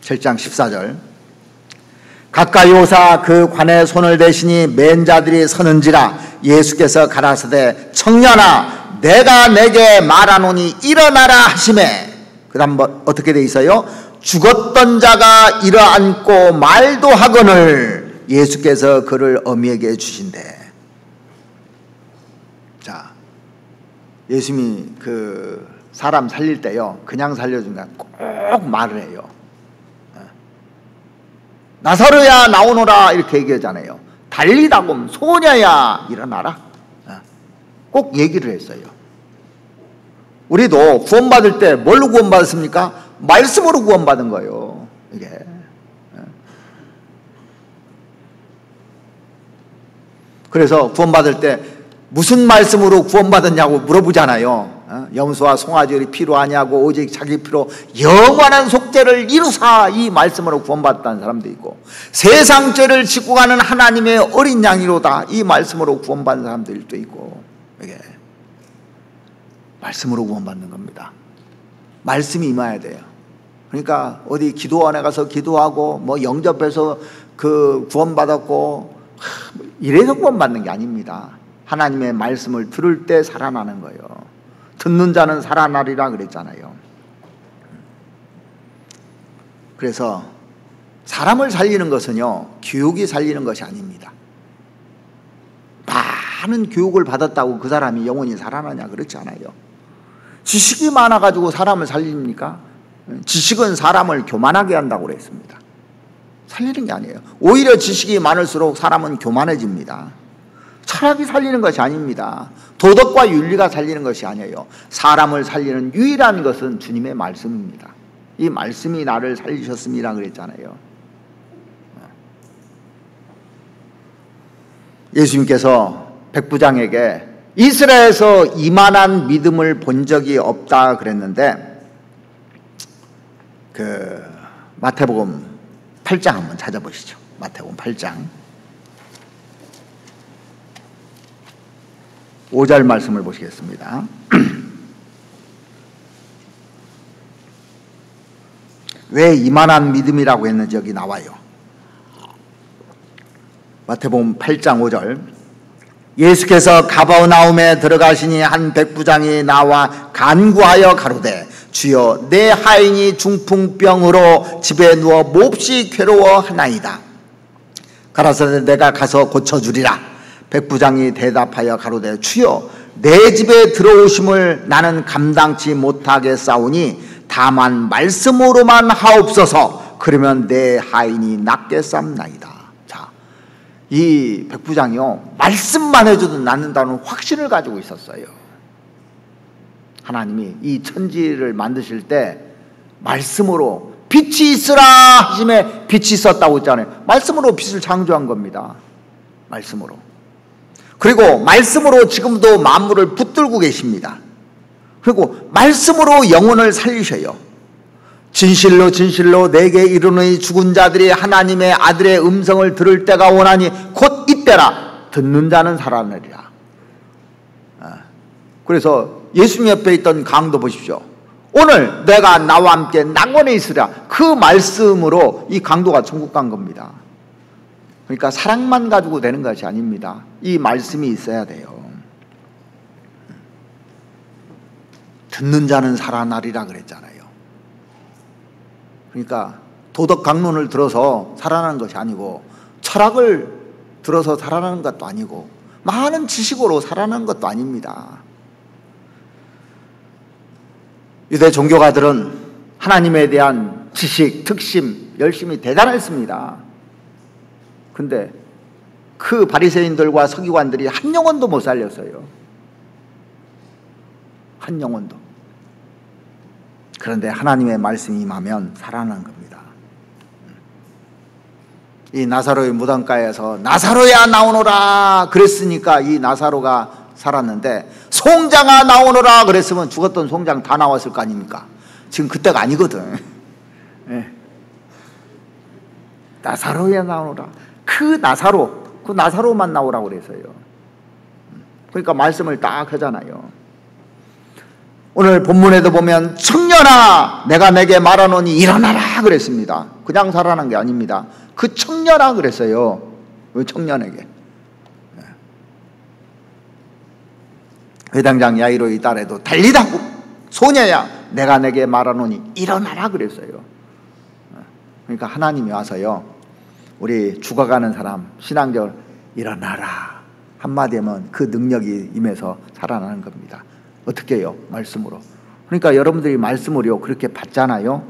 7장 14절. 가까이 오사 그 관에 손을 대시니 맨 자들이 서는지라 예수께서 가라사대 청년아 내가 내게 말하노니 일어나라 하시매. 그 다음 어떻게 돼 있어요? 죽었던 자가 일어앉고 말도 하거늘 예수께서 그를 어미에게 주신대. 자, 예수님이 그 사람 살릴 때요, 그냥 살려준 게 꼭 말을 해요. 나사로야 나오너라 이렇게 얘기하잖아요. 달리다곰 소녀야 일어나라. 꼭 얘기를 했어요. 우리도 구원받을 때 뭘로 구원받았습니까? 말씀으로 구원받은 거예요. 이게. 그래서 구원받을 때 무슨 말씀으로 구원받았냐고 물어보잖아요. 염소와 송아지의 피로 하냐고, 오직 자기 피로 영원한 속죄를 이루사, 이 말씀으로 구원받았다는 사람도 있고, 세상 죄를 짓고 가는 하나님의 어린 양이로다, 이 말씀으로 구원받는 사람들도 있고. 이게 말씀으로 구원받는 겁니다. 말씀이 임해야 돼요. 그러니까 어디 기도원에 가서 기도하고 뭐 영접해서 그 구원받았고 이래서 구원받는 게 아닙니다. 하나님의 말씀을 들을 때 살아나는 거예요. 듣는 자는 살아나리라 그랬잖아요. 그래서 사람을 살리는 것은요, 교육이 살리는 것이 아닙니다. 많은 교육을 받았다고 그 사람이 영원히 살아나냐? 그렇지 않아요. 지식이 많아가지고 사람을 살립니까? 지식은 사람을 교만하게 한다고 그랬습니다. 살리는 게 아니에요. 오히려 지식이 많을수록 사람은 교만해집니다. 철학이 살리는 것이 아닙니다. 도덕과 윤리가 살리는 것이 아니에요. 사람을 살리는 유일한 것은 주님의 말씀입니다. 이 말씀이 나를 살리셨습니다 그랬잖아요. 예수님께서 백부장에게 이스라엘에서 이만한 믿음을 본 적이 없다 그랬는데, 마태복음 8장 한번 찾아보시죠. 마태복음 8장 5절 말씀을 보시겠습니다. 왜 이만한 믿음이라고 했는지 여기 나와요. 마태복음 8장 5절. 예수께서 가버나움에 들어가시니 한 백부장이 나와 간구하여 가로되 주여 내 하인이 중풍병으로 집에 누워 몹시 괴로워하나이다. 가라사대 내가 가서 고쳐주리라. 백부장이 대답하여 가로되 주여 내 집에 들어오심을 나는 감당치 못하겠사오니 다만 말씀으로만 하옵소서. 그러면 내 하인이 낫겠사옵나이다. 자, 이 백부장이요, 말씀만 해줘도 낫는다는 확신을 가지고 있었어요. 하나님이 이 천지를 만드실 때 말씀으로 빛이 있으라 하심에 빛이 있었다고 했잖아요. 말씀으로 빛을 창조한 겁니다. 말씀으로. 그리고 말씀으로 지금도 만물을 붙들고 계십니다. 그리고 말씀으로 영혼을 살리셔요. 진실로 진실로 내게 이르노니 죽은 자들이 하나님의 아들의 음성을 들을 때가 오나니 곧 이때라. 듣는 자는 살아나리라. 그래서 예수님 옆에 있던 강도 보십시오. 오늘 내가 나와 함께 낙원에 있으라. 그 말씀으로 이 강도가 천국 간 겁니다. 그러니까 사랑만 가지고 되는 것이 아닙니다. 이 말씀이 있어야 돼요. 듣는 자는 살아나리라 그랬잖아요. 그러니까 도덕 강론을 들어서 살아나는 것이 아니고, 철학을 들어서 살아나는 것도 아니고, 많은 지식으로 살아나는 것도 아닙니다. 유대 종교가들은 하나님에 대한 지식, 특심, 열심이 대단했습니다. 근데 그 바리새인들과 서기관들이 한 영혼도 못 살렸어요. 한 영혼도. 그런데 하나님의 말씀이 임하면 살아나는 겁니다. 이 나사로의 무덤가에서 나사로야 나오너라 그랬으니까 이 나사로가 살았는데, 송장아 나오너라 그랬으면 죽었던 송장 다 나왔을 거 아닙니까? 지금 그때가 아니거든. 네. 나사로야 나오너라. 그 나사로만 나오라고 그랬어요. 그러니까 말씀을 딱 하잖아요. 오늘 본문에도 보면 청년아 내가 내게 말하노니 일어나라 그랬습니다. 그냥 살아난 게 아닙니다. 그 청년아 그랬어요. 왜 청년에게? 회당장 야이로의 딸에도 달리다 소녀야 내가 내게 말하노니 일어나라 그랬어요. 그러니까 하나님이 와서요, 우리 죽어가는 사람 신앙적으로 일어나라 한마디 하면 그 능력이 임해서 살아나는 겁니다. 어떻게 해요? 말씀으로. 그러니까 여러분들이 말씀으로 그렇게 받잖아요.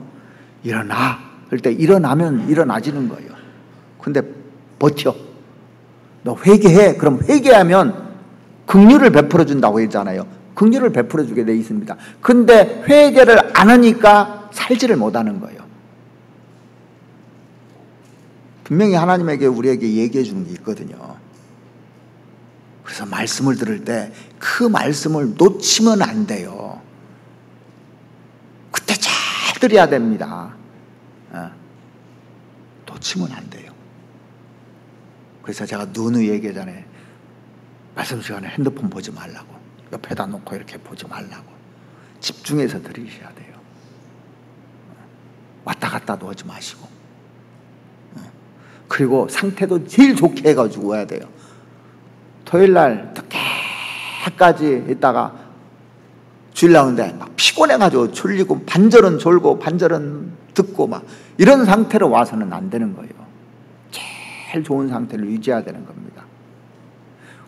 일어나 할 때 일어나면 일어나지는 거예요. 근데 버텨. 너 회개해. 그럼 회개하면 긍휼을 베풀어 준다고 했잖아요. 긍휼을 베풀어 주게 돼 있습니다. 근데 회개를 안 하니까 살지를 못하는 거예요. 분명히 하나님에게 우리에게 얘기해 주는 게 있거든요. 그래서 말씀을 들을 때 그 말씀을 놓치면 안 돼요. 그때 잘 들어야 됩니다. 놓치면 안 돼요. 그래서 제가 누누이 얘기하잖아요. 말씀 시간에 핸드폰 보지 말라고, 옆에다 놓고 이렇게 보지 말라고, 집중해서 들으셔야 돼요. 왔다 갔다도 하지 마시고, 그리고 상태도 제일 좋게 해가지고 와야 돼요. 토요일날 늦게까지 있다가 주일 나오는데 막 피곤해가지고 졸리고 반절은 졸고 반절은 듣고 막 이런 상태로 와서는 안 되는 거예요. 제일 좋은 상태를 유지해야 되는 겁니다.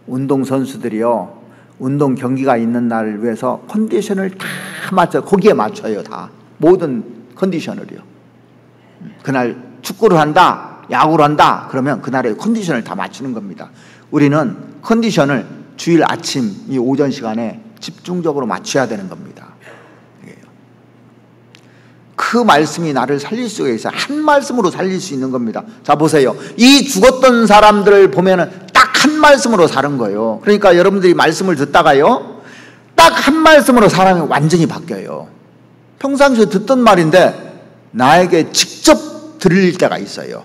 운동선수들이요, 운동 경기가 있는 날을 위해서 컨디션을 다 거기에 맞춰요. 다 모든 컨디션을요. 그날 축구를 한다, 야구를 한다 그러면 그날의 컨디션을 다 맞추는 겁니다. 우리는 컨디션을 주일 아침 이 오전 시간에 집중적으로 맞춰야 되는 겁니다. 그 말씀이 나를 살릴 수가 있어요. 한 말씀으로 살릴 수 있는 겁니다. 자 보세요. 이 죽었던 사람들을 보면은 딱 한 말씀으로 사는 거예요. 그러니까 여러분들이 말씀을 듣다가요, 딱 한 말씀으로 사람이 완전히 바뀌어요. 평상시에 듣던 말인데 나에게 직접 들릴 때가 있어요.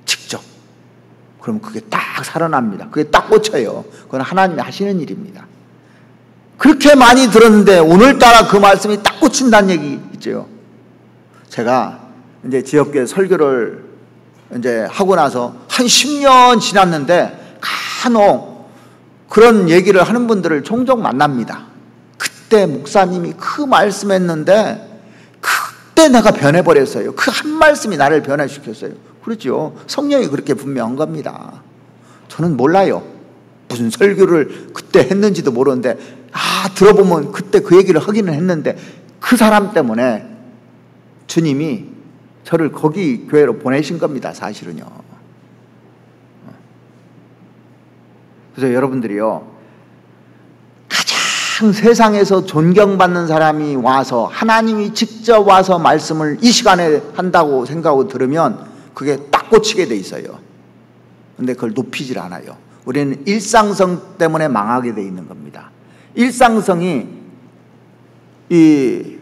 직접. 그럼 그게 딱 살아납니다. 그게 딱 꽂혀요. 그건 하나님이 하시는 일입니다. 그렇게 많이 들었는데 오늘따라 그 말씀이 딱 꽂힌다는 얘기 있죠. 제가 이제 지역교회 설교를 이제 하고 나서 한 10년 지났는데 간혹 그런 얘기를 하는 분들을 종종 만납니다. 그때 목사님이 그 말씀했는데 그때 내가 변해버렸어요. 그 한 말씀이 나를 변화시켰어요. 그렇죠. 성령이 그렇게 분명한 겁니다. 저는 몰라요. 무슨 설교를 그때 했는지도 모르는데 들어보면 그때 그 얘기를 하기는 했는데 그 사람 때문에 주님이 저를 거기 교회로 보내신 겁니다. 사실은요. 그래서 여러분들이요, 가장 세상에서 존경받는 사람이 와서 하나님이 직접 와서 말씀을 이 시간에 한다고 생각하고 들으면 그게 딱 꽂히게 돼 있어요. 근데 그걸 높이질 않아요. 우리는 일상성 때문에 망하게 돼 있는 겁니다. 일상성이 이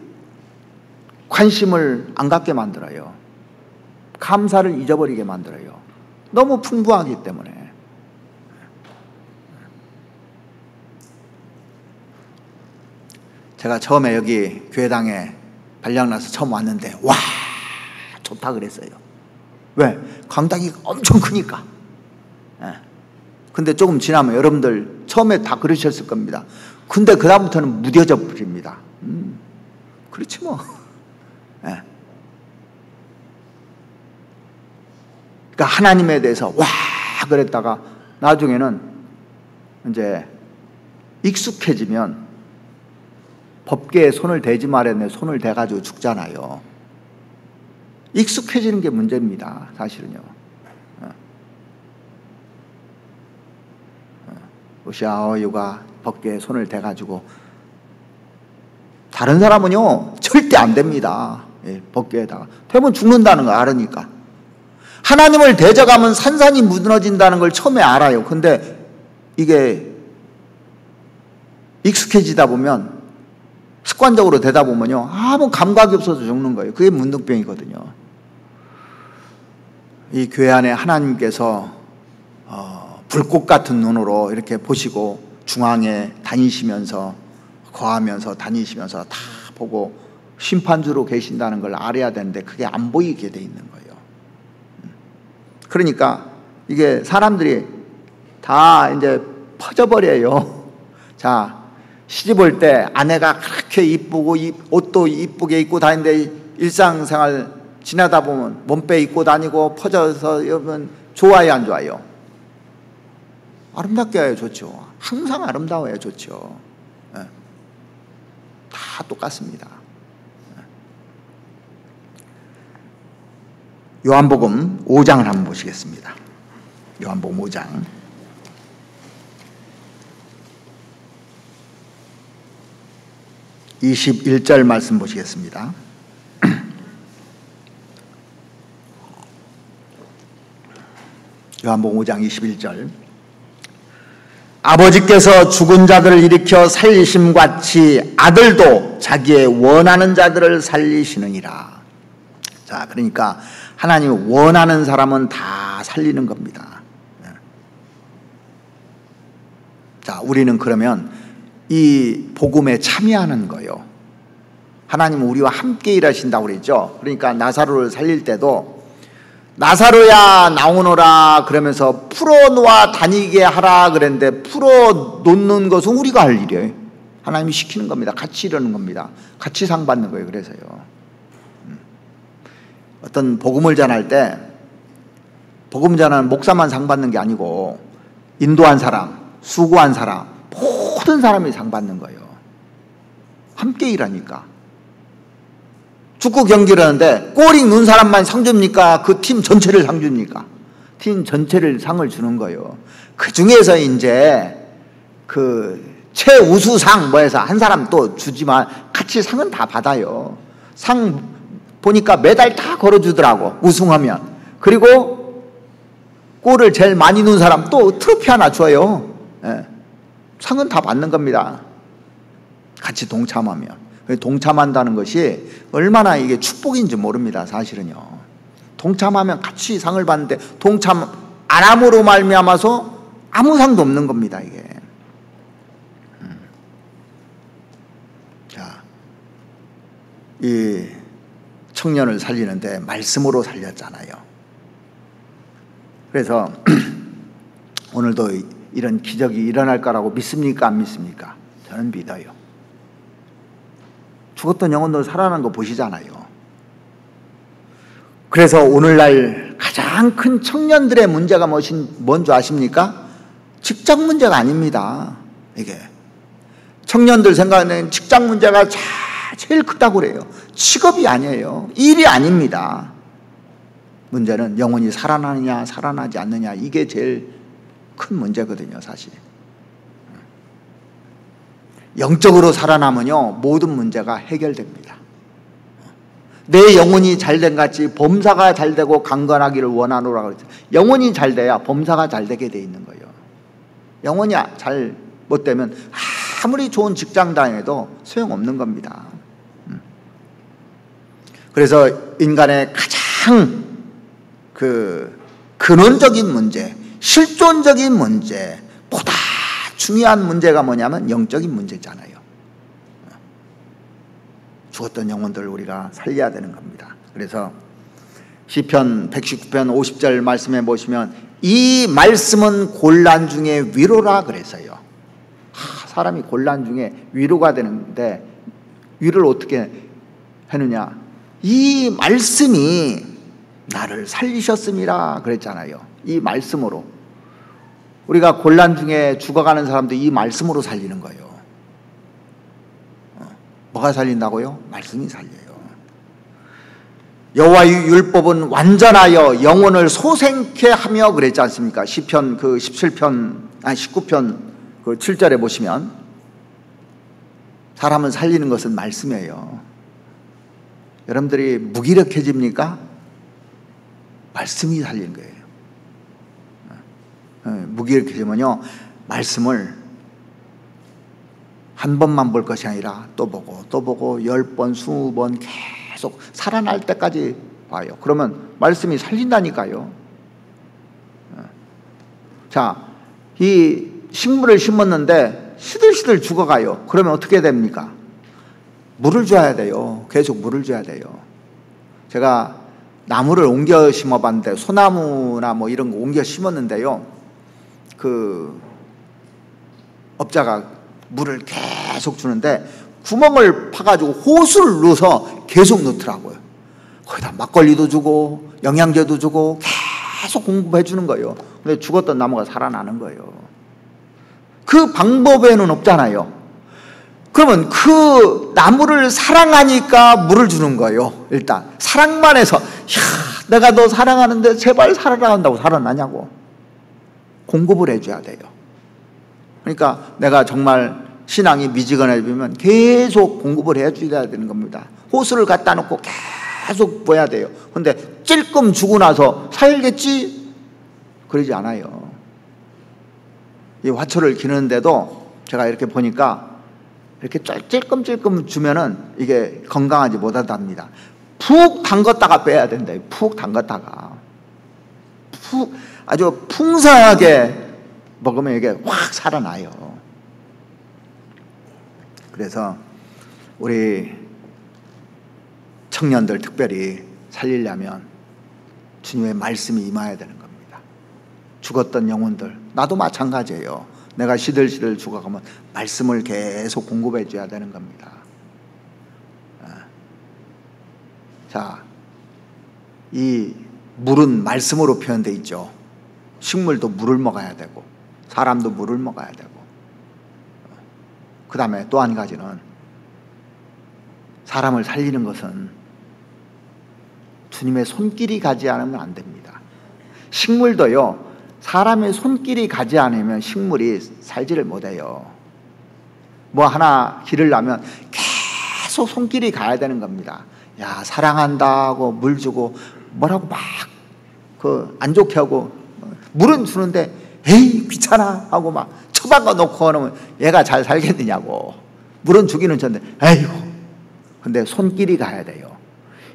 관심을 안 갖게 만들어요. 감사를 잊어버리게 만들어요. 너무 풍부하기 때문에. 제가 처음에 여기 교회당에 발령나서 처음 왔는데 와 좋다 그랬어요. 왜? 강당이 엄청 크니까. 근데 조금 지나면 여러분들 처음에 다 그러셨을 겁니다. 근데 그 다음부터는 무뎌져 버립니다. 그렇지 뭐. 그러니까 하나님에 대해서 와 그랬다가 나중에는 이제 익숙해지면 법계에 손을 대지 말았네 손을 대가지고 죽잖아요. 익숙해지는 게 문제입니다. 사실은요. 오샤오유가 법계에 손을 대가지고 다른 사람은요 절대 안 됩니다. 법계에다가 되면 죽는다는 거 알으니까. 하나님을 대적하면 산산이 무너진다는 걸 처음에 알아요. 근데 이게 익숙해지다 보면 습관적으로 되다 보면요 아무 감각이 없어서 죽는 거예요. 그게 문둥병이거든요. 이 교회 안에 하나님께서 불꽃 같은 눈으로 이렇게 보시고 중앙에 다니시면서 거하면서 다니시면서 다 보고 심판주로 계신다는 걸 알아야 되는데 그게 안 보이게 돼 있는 거예요. 그러니까 이게 사람들이 다 이제 퍼져버려요. 자, 시집 올 때 아내가 그렇게 이쁘고 옷도 이쁘게 입고 다니는데 일상생활 지나다 보면 몸빼 입고 다니고 퍼져서 여러분 좋아요 안 좋아요? 아름답게 해야 좋죠. 항상 아름다워야 좋죠. 다 똑같습니다. 요한복음 5장을 한번 보시겠습니다. 요한복음 5장 21절 말씀 보시겠습니다. 요한복음 5장 21절 아버지께서 죽은 자들을 일으켜 살리심같이 아들도 자기의 원하는 자들을 살리시느니라. 자, 그러니까 하나님이 원하는 사람은 다 살리는 겁니다. 자, 우리는 그러면 이 복음에 참여하는 거예요. 하나님은 우리와 함께 일하신다고 그랬죠. 그러니까 나사로를 살릴 때도 나사로야 나오너라 그러면서 풀어놓아 다니게 하라 그랬는데 풀어놓는 것은 우리가 할 일이에요. 하나님이 시키는 겁니다. 같이 이러는 겁니다. 같이 상 받는 거예요. 그래서요. 어떤 복음을 전할 때 복음 전하는 목사만 상 받는 게 아니고 인도한 사람, 수고한 사람 모든 사람이 상 받는 거예요. 함께 일하니까. 축구 경기를 하는데 골이 넣은 사람만 상 줍니까? 그 팀 전체를 상 줍니까? 팀 전체를 상을 주는 거예요. 그 중에서 이제 그 최우수상 뭐 해서 한 사람 또 주지만 같이 상은 다 받아요. 상 보니까 메달 다 걸어주더라고. 우승하면. 그리고 골을 제일 많이 넣은 사람 또 트로피 하나 줘요. 예. 상은 다 받는 겁니다. 같이 동참하면. 동참한다는 것이 얼마나 이게 축복인지 모릅니다. 사실은요. 동참하면 같이 상을 받는데 동참 안 함으로 말미암아서 아무 상도 없는 겁니다. 이게. 자, 이 청년을 살리는데 말씀으로 살렸잖아요. 그래서 오늘도 이런 기적이 일어날 거라고 믿습니까? 안 믿습니까? 저는 믿어요. 죽었던 영혼들 살아난 거 보시잖아요. 그래서 오늘날 가장 큰 청년들의 문제가 뭔지 아십니까? 직장 문제가 아닙니다. 이게 청년들 생각하는 직장 문제가 제일 크다고 그래요. 직업이 아니에요. 일이 아닙니다. 문제는 영혼이 살아나느냐 살아나지 않느냐, 이게 제일 큰 문제거든요. 사실 영적으로 살아나면요 모든 문제가 해결됩니다. 내 영혼이 잘된 같이 범사가 잘되고 강건하기를 원하노라 그랬죠. 영혼이 잘돼야 범사가 잘되게 돼 있는 거예요. 영혼이 잘 못되면 아무리 좋은 직장 다녀도 소용없는 겁니다. 그래서 인간의 가장 근원적인 문제, 실존적인 문제, 보다 중요한 문제가 뭐냐면 영적인 문제잖아요. 죽었던 영혼들을 우리가 살려야 되는 겁니다. 그래서 시편 119편 50절 말씀에 보시면 이 말씀은 곤란 중에 위로라 그래서요. 사람이 곤란 중에 위로가 되는데 위로를 어떻게 하느냐, 이 말씀이 나를 살리셨음이라 그랬잖아요. 이 말씀으로 우리가 곤란 중에 죽어가는 사람도 이 말씀으로 살리는 거예요. 뭐가 살린다고요? 말씀이 살려요. 여호와의 율법은 완전하여 영혼을 소생케 하며 그랬지 않습니까? 시편 19편 7절에 보시면 사람을 살리는 것은 말씀이에요. 여러분들이 무기력해집니까? 말씀이 살리는 거예요. 무기력해지면요 말씀을 한 번만 볼 것이 아니라 또 보고 또 보고 10번 20번 계속 살아날 때까지 봐요. 그러면 말씀이 살린다니까요. 자, 이 식물을 심었는데 시들시들 죽어가요. 그러면 어떻게 됩니까? 물을 줘야 돼요. 계속 물을 줘야 돼요. 제가 나무를 옮겨 심어봤는데 소나무나 뭐 이런 거 옮겨 심었는데요, 그 업자가 물을 계속 주는데 구멍을 파가지고 호수를 넣어서 계속 넣더라고요. 거기다 막걸리도 주고 영양제도 주고 계속 공급해 주는 거예요. 근데 죽었던 나무가 살아나는 거예요. 그 방법에는 없잖아요. 그러면 그 나무를 사랑하니까 물을 주는 거예요. 일단 사랑만 해서 내가 너 사랑하는데 제발 살아난다고 살아나냐고. 공급을 해줘야 돼요. 그러니까 내가 정말 신앙이 미지근해지면 계속 공급을 해줘야 되는 겁니다. 호수를 갖다 놓고 계속 보야 돼요. 근데 찔끔 주고 나서 살겠지? 그러지 않아요. 이 화초를 기르는데도 제가 이렇게 보니까 이렇게 찔끔찔끔 주면은 이게 건강하지 못하답니다. 푹 담갔다가 빼야 된대요. 푹 담갔다가. 아주 풍성하게 먹으면 이게 확 살아나요. 그래서 우리 청년들 특별히 살리려면 주님의 말씀이 임해야 되는 겁니다. 죽었던 영혼들, 나도 마찬가지예요. 내가 시들시들 죽어가면 말씀을 계속 공급해 줘야 되는 겁니다. 자, 이 물은 말씀으로 표현되어 있죠. 식물도 물을 먹어야 되고 사람도 물을 먹어야 되고, 그 다음에 또 한 가지는 사람을 살리는 것은 주님의 손길이 가지 않으면 안 됩니다. 식물도요, 사람의 손길이 가지 않으면 식물이 살지를 못해요. 뭐 하나 기르려면 계속 손길이 가야 되는 겁니다. 야, 사랑한다고 물 주고 뭐라고 막 안 좋게 하고 물은 주는데 에이 귀찮아 하고 막 처박아 놓고 하면 얘가 잘 살겠느냐고. 물은 주기는 좋은데 에이고. 근데 손길이 가야 돼요.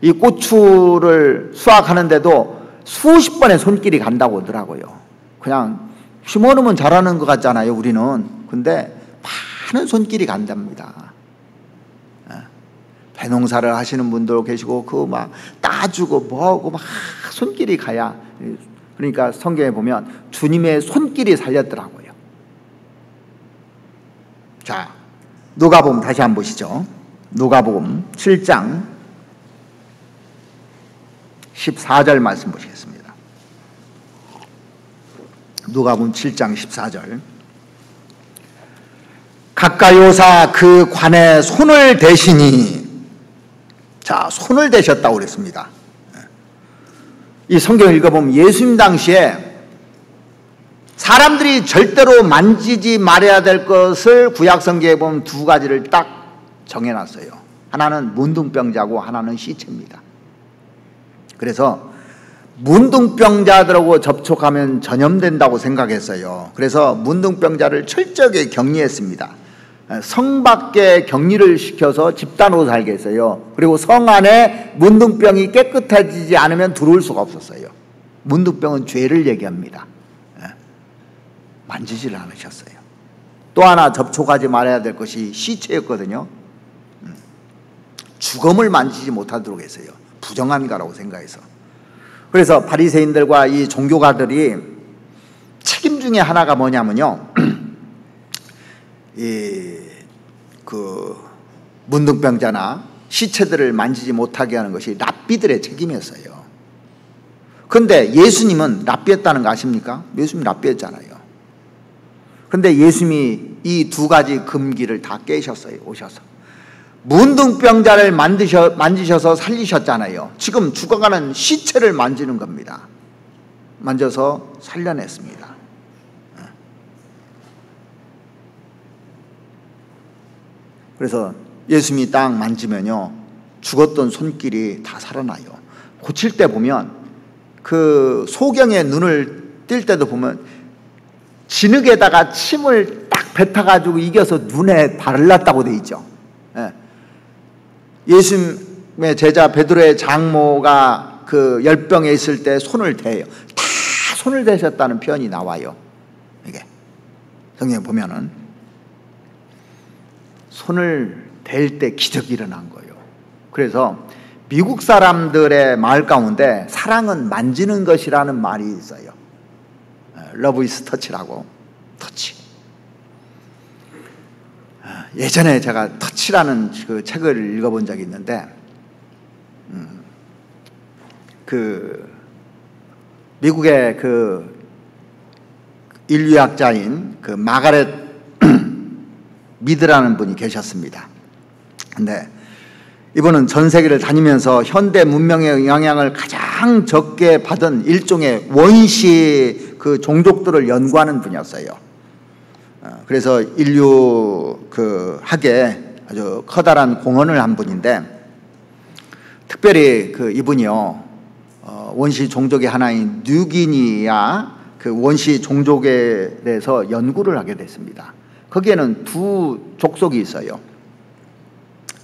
이 고추를 수확하는데도 수십 번의 손길이 간다고 하더라고요. 그냥 심어놓으면 자라는 것 같잖아요, 우리는. 근데 많은 손길이 간답니다. 배농사를 하시는 분도 계시고 그 막 따주고 뭐하고 막 손길이 가야. 그러니까 성경에 보면 주님의 손길이 살렸더라고요. 자, 누가복음 다시 한번 보시죠. 누가복음 7장 14절 말씀 보시겠습니다. 누가복음 7장 14절. 가까이 오사 그 관에 손을 대시니. 자, 손을 대셨다고 그랬습니다. 이 성경을 읽어보면 예수님 당시에 사람들이 절대로 만지지 말아야 될 것을 구약 성경에 보면 두 가지를 딱 정해놨어요. 하나는 문둥병자고 하나는 시체입니다. 그래서 문둥병자들하고 접촉하면 전염된다고 생각했어요. 그래서 문둥병자를 철저하게 격리했습니다. 성 밖에 격리를 시켜서 집단으로 살게 했어요. 그리고 성 안에 문둥병이 깨끗해지지 않으면 들어올 수가 없었어요. 문둥병은 죄를 얘기합니다. 만지지를 않으셨어요. 또 하나 접촉하지 말아야 될 것이 시체였거든요. 죽음을 만지지 못하도록 했어요. 부정한 가라고 생각해서. 그래서 바리새인들과 이 종교가들이 책임 중에 하나가 뭐냐면요, 그 문둥병자나 시체들을 만지지 못하게 하는 것이 랍비들의 책임이었어요. 그런데 예수님은 랍비했다는 거 아십니까? 예수님 랍비했잖아요. 그런데 예수님이 이 두 가지 금기를 다 깨셨어요. 오셔서 문둥병자를 만지셔서 살리셨잖아요. 지금 죽어가는 시체를 만지는 겁니다. 만져서 살려냈습니다. 그래서 예수님이 딱 만지면요, 죽었던 손길이 다 살아나요. 고칠 때 보면 그 소경의 눈을 뜰 때도 보면 진흙에다가 침을 딱 뱉어가지고 이겨서 눈에 바를랐다고 돼 있죠. 예수님의 제자 베드로의 장모가 그 열병에 있을 때 손을 대요. 다 손을 대셨다는 표현이 나와요. 이게 성경에 보면은 손을 댈 때 기적이 일어난 거예요. 그래서 미국 사람들의 말 가운데 사랑은 만지는 것이라는 말이 있어요. 러브 이즈 터치라고. 터치. 예전에 제가 터치라는 그 책을 읽어본 적이 있는데, 그 미국의 그 인류학자인 그 마가렛 미드라는 분이 계셨습니다. 근데 이분은 전 세계를 다니면서 현대 문명의 영향을 가장 적게 받은 일종의 원시 그 종족들을 연구하는 분이었어요. 그래서 인류 그 학에 아주 커다란 공헌을 한 분인데, 특별히 그 이분이요, 원시 종족의 하나인 뉴기니아 그 원시 종족에 대해서 연구를 하게 됐습니다. 거기에는 두 족속이 있어요.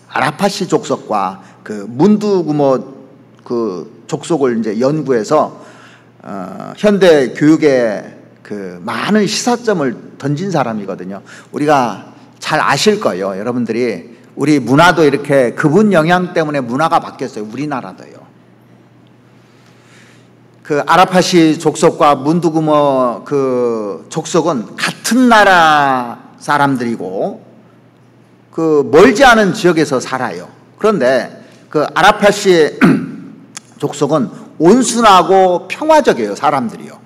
아라파시 족속과 그 문두구모 그 족속을 이제 연구해서 현대 교육에 그 많은 시사점을 던진 사람이거든요. 우리가 잘 아실 거예요. 여러분들이 우리 문화도 이렇게 그분 영향 때문에 문화가 바뀌었어요. 우리나라도요. 그 아라파시 족속과 문두구모 그 족속은 같은 나라 사람들이고 그 멀지 않은 지역에서 살아요. 그런데 그 아라파시 족속은 온순하고 평화적이에요, 사람들이요.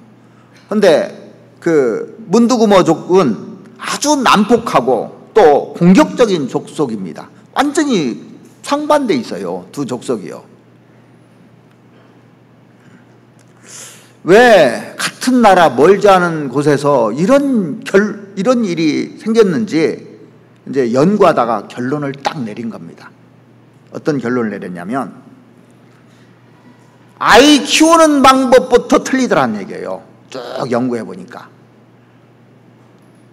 그런데 그 문두구모족은 아주 난폭하고 또 공격적인 족속입니다. 완전히 상반돼 있어요, 두 족속이요. 왜 같은 나라 멀지 않은 곳에서 이런 일이 생겼는지 이제 연구하다가 결론을 딱 내린 겁니다. 어떤 결론을 내렸냐면 아이 키우는 방법부터 틀리더란 얘기예요. 쭉 연구해 보니까.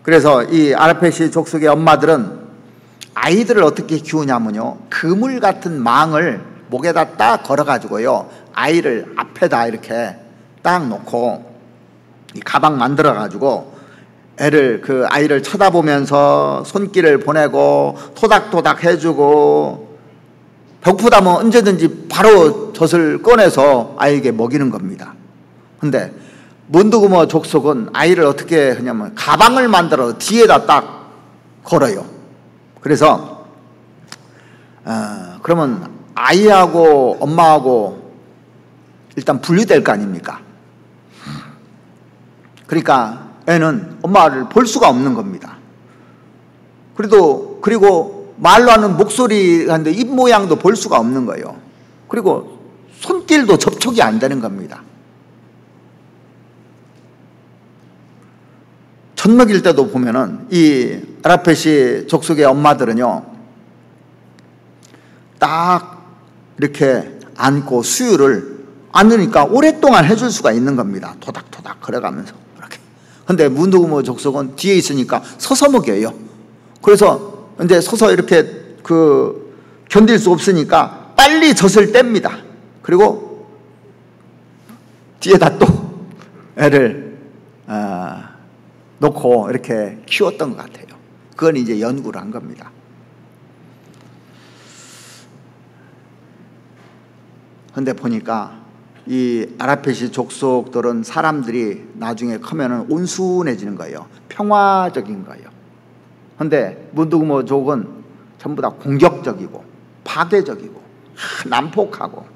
그래서 이 아라펫이 족속의 엄마들은 아이들을 어떻게 키우냐면요, 그물 같은 망을 목에다 딱 걸어가지고요, 아이를 앞에다 이렇게 딱 놓고 이 가방 만들어가지고 애를, 그 아이를 쳐다보면서 손길을 보내고 토닥토닥 해주고 배고프다면 언제든지 바로 젖을 꺼내서 아이에게 먹이는 겁니다. 근데 문두구모 족속은 아이를 어떻게 하냐면 가방을 만들어 뒤에다 딱 걸어요. 그래서 그러면 아이하고 엄마하고 일단 분리될 거 아닙니까? 그러니까 애는 엄마를 볼 수가 없는 겁니다. 그리고 말로 하는 목소리인데 입 모양도 볼 수가 없는 거예요. 그리고 손길도 접촉이 안 되는 겁니다. 젖 먹일 때도 보면은 이 아라펫이 족속의 엄마들은요, 딱 이렇게 안고 수유를 안으니까 오랫동안 해줄 수가 있는 겁니다. 토닥토닥 걸어가면서 이렇게. 근데 문두구모 족속은 뒤에 있으니까 서서 먹여요. 그래서 이제 서서 이렇게 견딜 수 없으니까 빨리 젖을 뗍니다. 그리고 뒤에다 또 애를 놓고 이렇게 키웠던 것 같아요. 그건 이제 연구를 한 겁니다. 근데 보니까 이 아라펫이 족속들은 사람들이 나중에 크면은 온순해지는 거예요. 평화적인 거예요. 근데 문두구모 족은 전부 다 공격적이고 파괴적이고 난폭하고,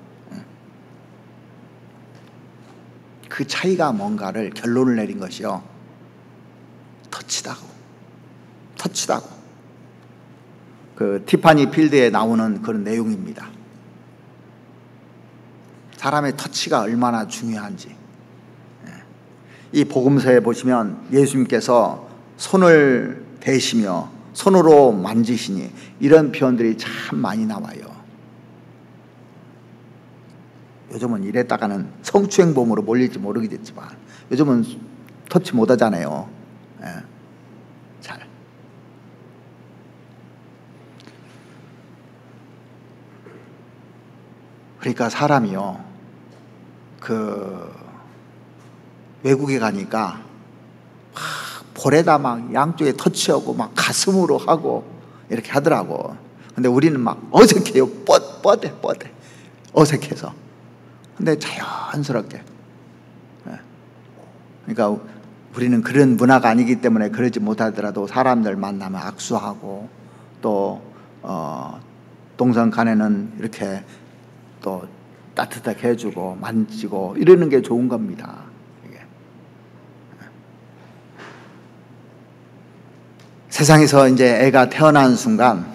그 차이가 뭔가를 결론을 내린 것이요, 터치다고. 그 티파니 필드에 나오는 그런 내용입니다. 사람의 터치가 얼마나 중요한지. 이 복음서에 보시면 예수님께서 손을 대시며 손으로 만지시니 이런 표현들이 참 많이 나와요. 요즘은 이랬다가는 성추행범으로 몰릴지 모르겠지만 요즘은 터치 못 하잖아요. 잘. 그러니까 사람이요, 외국에 가니까 볼에다 막 양쪽에 터치하고 막 가슴으로 하고 이렇게 하더라고. 근데 우리는 막 어색해요. 뻗대 어색해서. 근데 자연스럽게. 그러니까 우리는 그런 문화가 아니기 때문에 그러지 못하더라도 사람들 만나면 악수하고 또 동성 간에는 이렇게 또 따뜻하게 해주고 만지고 이러는 게 좋은 겁니다. 이게. 세상에서 이제 애가 태어난 순간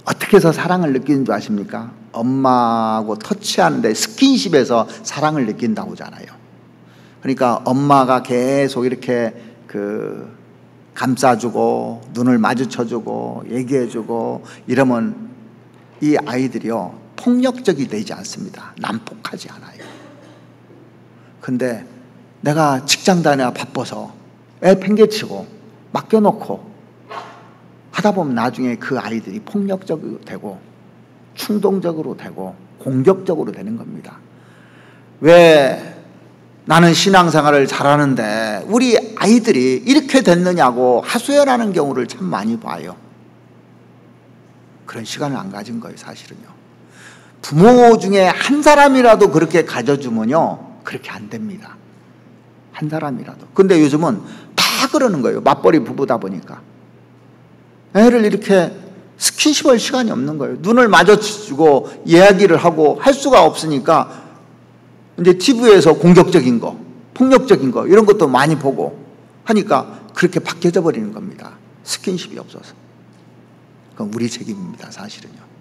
어떻게 해서 사랑을 느끼는 줄 아십니까? 엄마하고 터치하는데 스킨십에서 사랑을 느낀다고 하잖아요. 그러니까 엄마가 계속 이렇게 감싸주고 눈을 마주쳐주고 얘기해주고 이러면 이 아이들이요, 폭력적이 되지 않습니다. 난폭하지 않아요. 근데 내가 직장 다녀 바빠서 애 팽개치고 맡겨놓고 하다 보면 나중에 그 아이들이 폭력적으로 되고 충동적으로 되고 공격적으로 되는 겁니다. 왜 나는 신앙생활을 잘하는데 우리 아이들이 이렇게 됐느냐고 하소연하는 경우를 참 많이 봐요. 그런 시간을 안 가진 거예요, 사실은요. 부모 중에 한 사람이라도 그렇게 가져주면요, 그렇게 안 됩니다. 한 사람이라도. 근데 요즘은 다 그러는 거예요. 맞벌이 부부다 보니까. 애를 이렇게 스킨십할 시간이 없는 거예요. 눈을 마주치고 이야기를 하고 할 수가 없으니까 이제 TV에서 공격적인 거, 폭력적인 거 이런 것도 많이 보고 하니까 그렇게 바뀌어져 버리는 겁니다. 스킨십이 없어서. 그건 우리 책임입니다, 사실은요.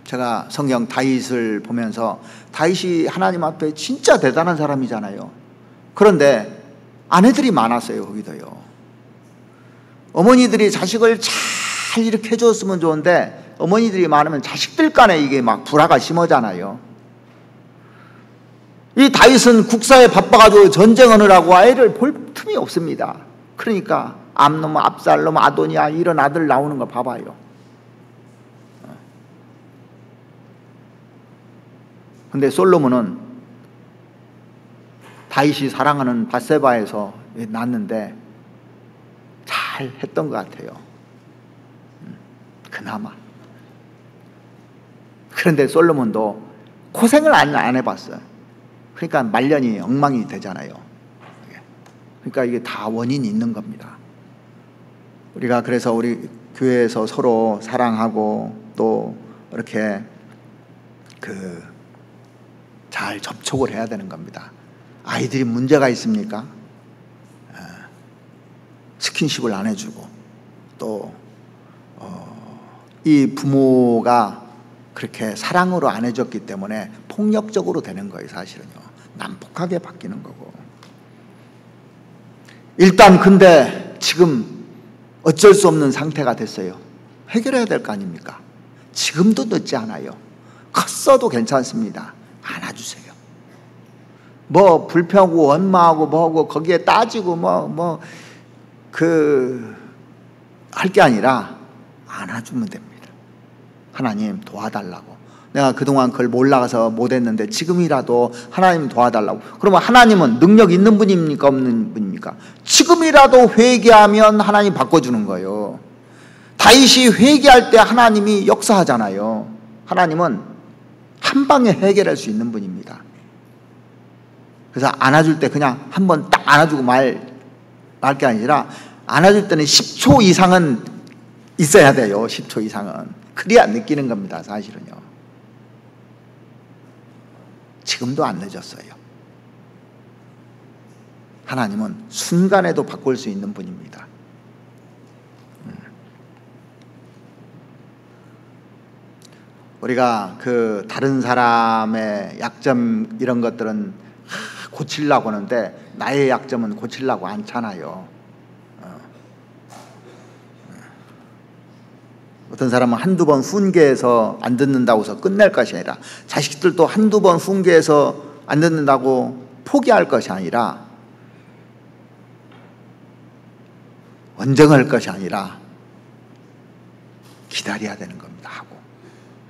제가 성경 다윗을 보면서 다윗이 하나님 앞에 진짜 대단한 사람이잖아요. 그런데 아내들이 많았어요, 거기도요. 어머니들이 자식을 잘 잘 이렇게 해줬으면 좋은데 어머니들이 많으면 자식들 간에 이게 막 불화가 심하잖아요. 이 다윗은 국사에 바빠가지고 전쟁하느라고 아이를 볼 틈이 없습니다. 그러니까 암놈, 압살롬, 아도니아 이런 아들 나오는 거 봐봐요. 근데 솔로몬은 다윗이 사랑하는 밧세바에서 낳았는데 잘 했던 것 같아요. 그나마. 그런데 솔로몬도 고생을 안 해봤어요. 그러니까 말년이 엉망이 되잖아요. 그러니까 이게 다 원인이 있는 겁니다. 우리가 그래서 우리 교회에서 서로 사랑하고 또 이렇게 잘 접촉을 해야 되는 겁니다. 아이들이 문제가 있습니까? 스킨십을 안 해주고 또 이 부모가 그렇게 사랑으로 안 해줬기 때문에 폭력적으로 되는 거예요. 사실은요. 난폭하게 바뀌는 거고. 일단 근데 지금 어쩔 수 없는 상태가 됐어요. 해결해야 될 거 아닙니까? 지금도 늦지 않아요. 컸어도 괜찮습니다. 안아주세요. 뭐 불평하고 원망하고 뭐하고 거기에 따지고 할 게 아니라 안아주면 됩니다. 하나님 도와달라고. 내가 그동안 그걸 몰라서 못했는데 지금이라도 하나님 도와달라고. 그러면 하나님은 능력 있는 분입니까? 없는 분입니까? 지금이라도 회개하면 하나님 바꿔주는 거예요. 다윗이 회개할 때 하나님이 역사하잖아요. 하나님은 한 방에 해결할 수 있는 분입니다. 그래서 안아줄 때 그냥 한번 딱 안아주고 말 게 아니라 안아줄 때는 10초 이상은 있어야 돼요. 10초 이상은. 그래야 느끼는 겁니다. 사실은요. 지금도 안 늦었어요. 하나님은 순간에도 바꿀 수 있는 분입니다. 우리가 다른 사람의 약점 이런 것들은 고치려고 하는데 나의 약점은 고치려고 않잖아요. 어떤 사람은 한두 번 훈계해서 안 듣는다고 해서 끝낼 것이 아니라, 자식들도 한두 번 훈계해서 안 듣는다고 포기할 것이 아니라, 언쟁할 것이 아니라 기다려야 되는 겁니다. 하고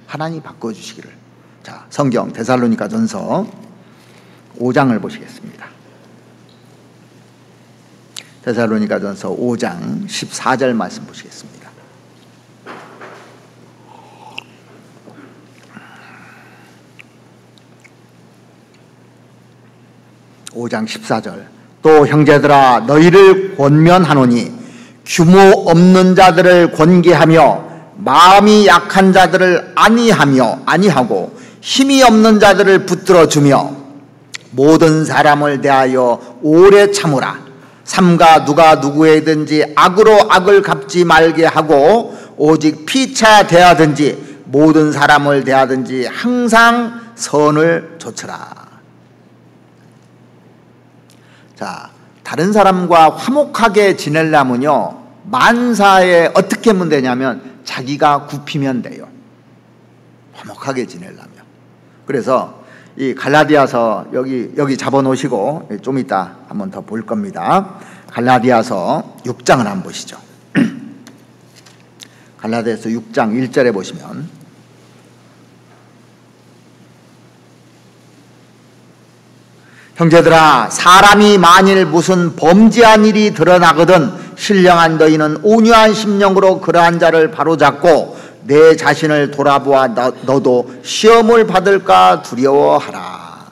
하나님이 바꿔주시기를. 자, 성경 데살로니가전서 5장을 보시겠습니다. 데살로니가전서 5장 14절 말씀 보시겠습니다. (5장 14절) 또 형제들아 너희를 권면하노니 규모 없는 자들을 권계하며 마음이 약한 자들을 아니하고 힘이 없는 자들을 붙들어주며 모든 사람을 대하여 오래 참으라. 삼가 누가 누구에든지 악으로 악을 갚지 말게 하고 오직 피차 대하든지 모든 사람을 대하든지 항상 선을 조처라. 자, 다른 사람과 화목하게 지내려면요, 만사에 어떻게 하면 되냐면 자기가 굽히면 돼요. 화목하게 지내려면. 그래서 이 갈라디아서 여기 잡아놓으시고 좀 이따 한번 더 볼 겁니다. 갈라디아서 6장을 한번 보시죠. 갈라디아서 6장 1절에 보시면 형제들아 사람이 만일 무슨 범죄한 일이 드러나거든 신령한 너희는 온유한 심령으로 그러한 자를 바로잡고 내 자신을 돌아보아 너도 시험을 받을까 두려워하라.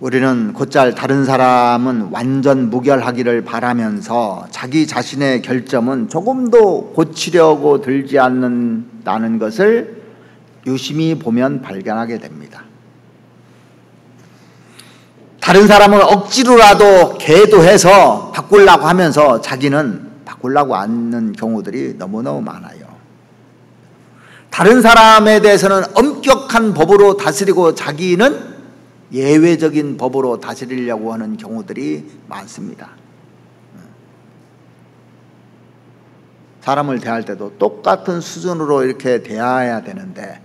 우리는 곧잘 다른 사람은 완전 무결하기를 바라면서 자기 자신의 결점은 조금도 고치려고 들지 않는다는 것을 유심히 보면 발견하게 됩니다. 다른 사람을 억지로라도 계도해서 바꾸려고 하면서 자기는 바꾸려고 않는 경우들이 너무너무 많아요. 다른 사람에 대해서는 엄격한 법으로 다스리고 자기는 예외적인 법으로 다스리려고 하는 경우들이 많습니다. 사람을 대할 때도 똑같은 수준으로 이렇게 대해야 되는데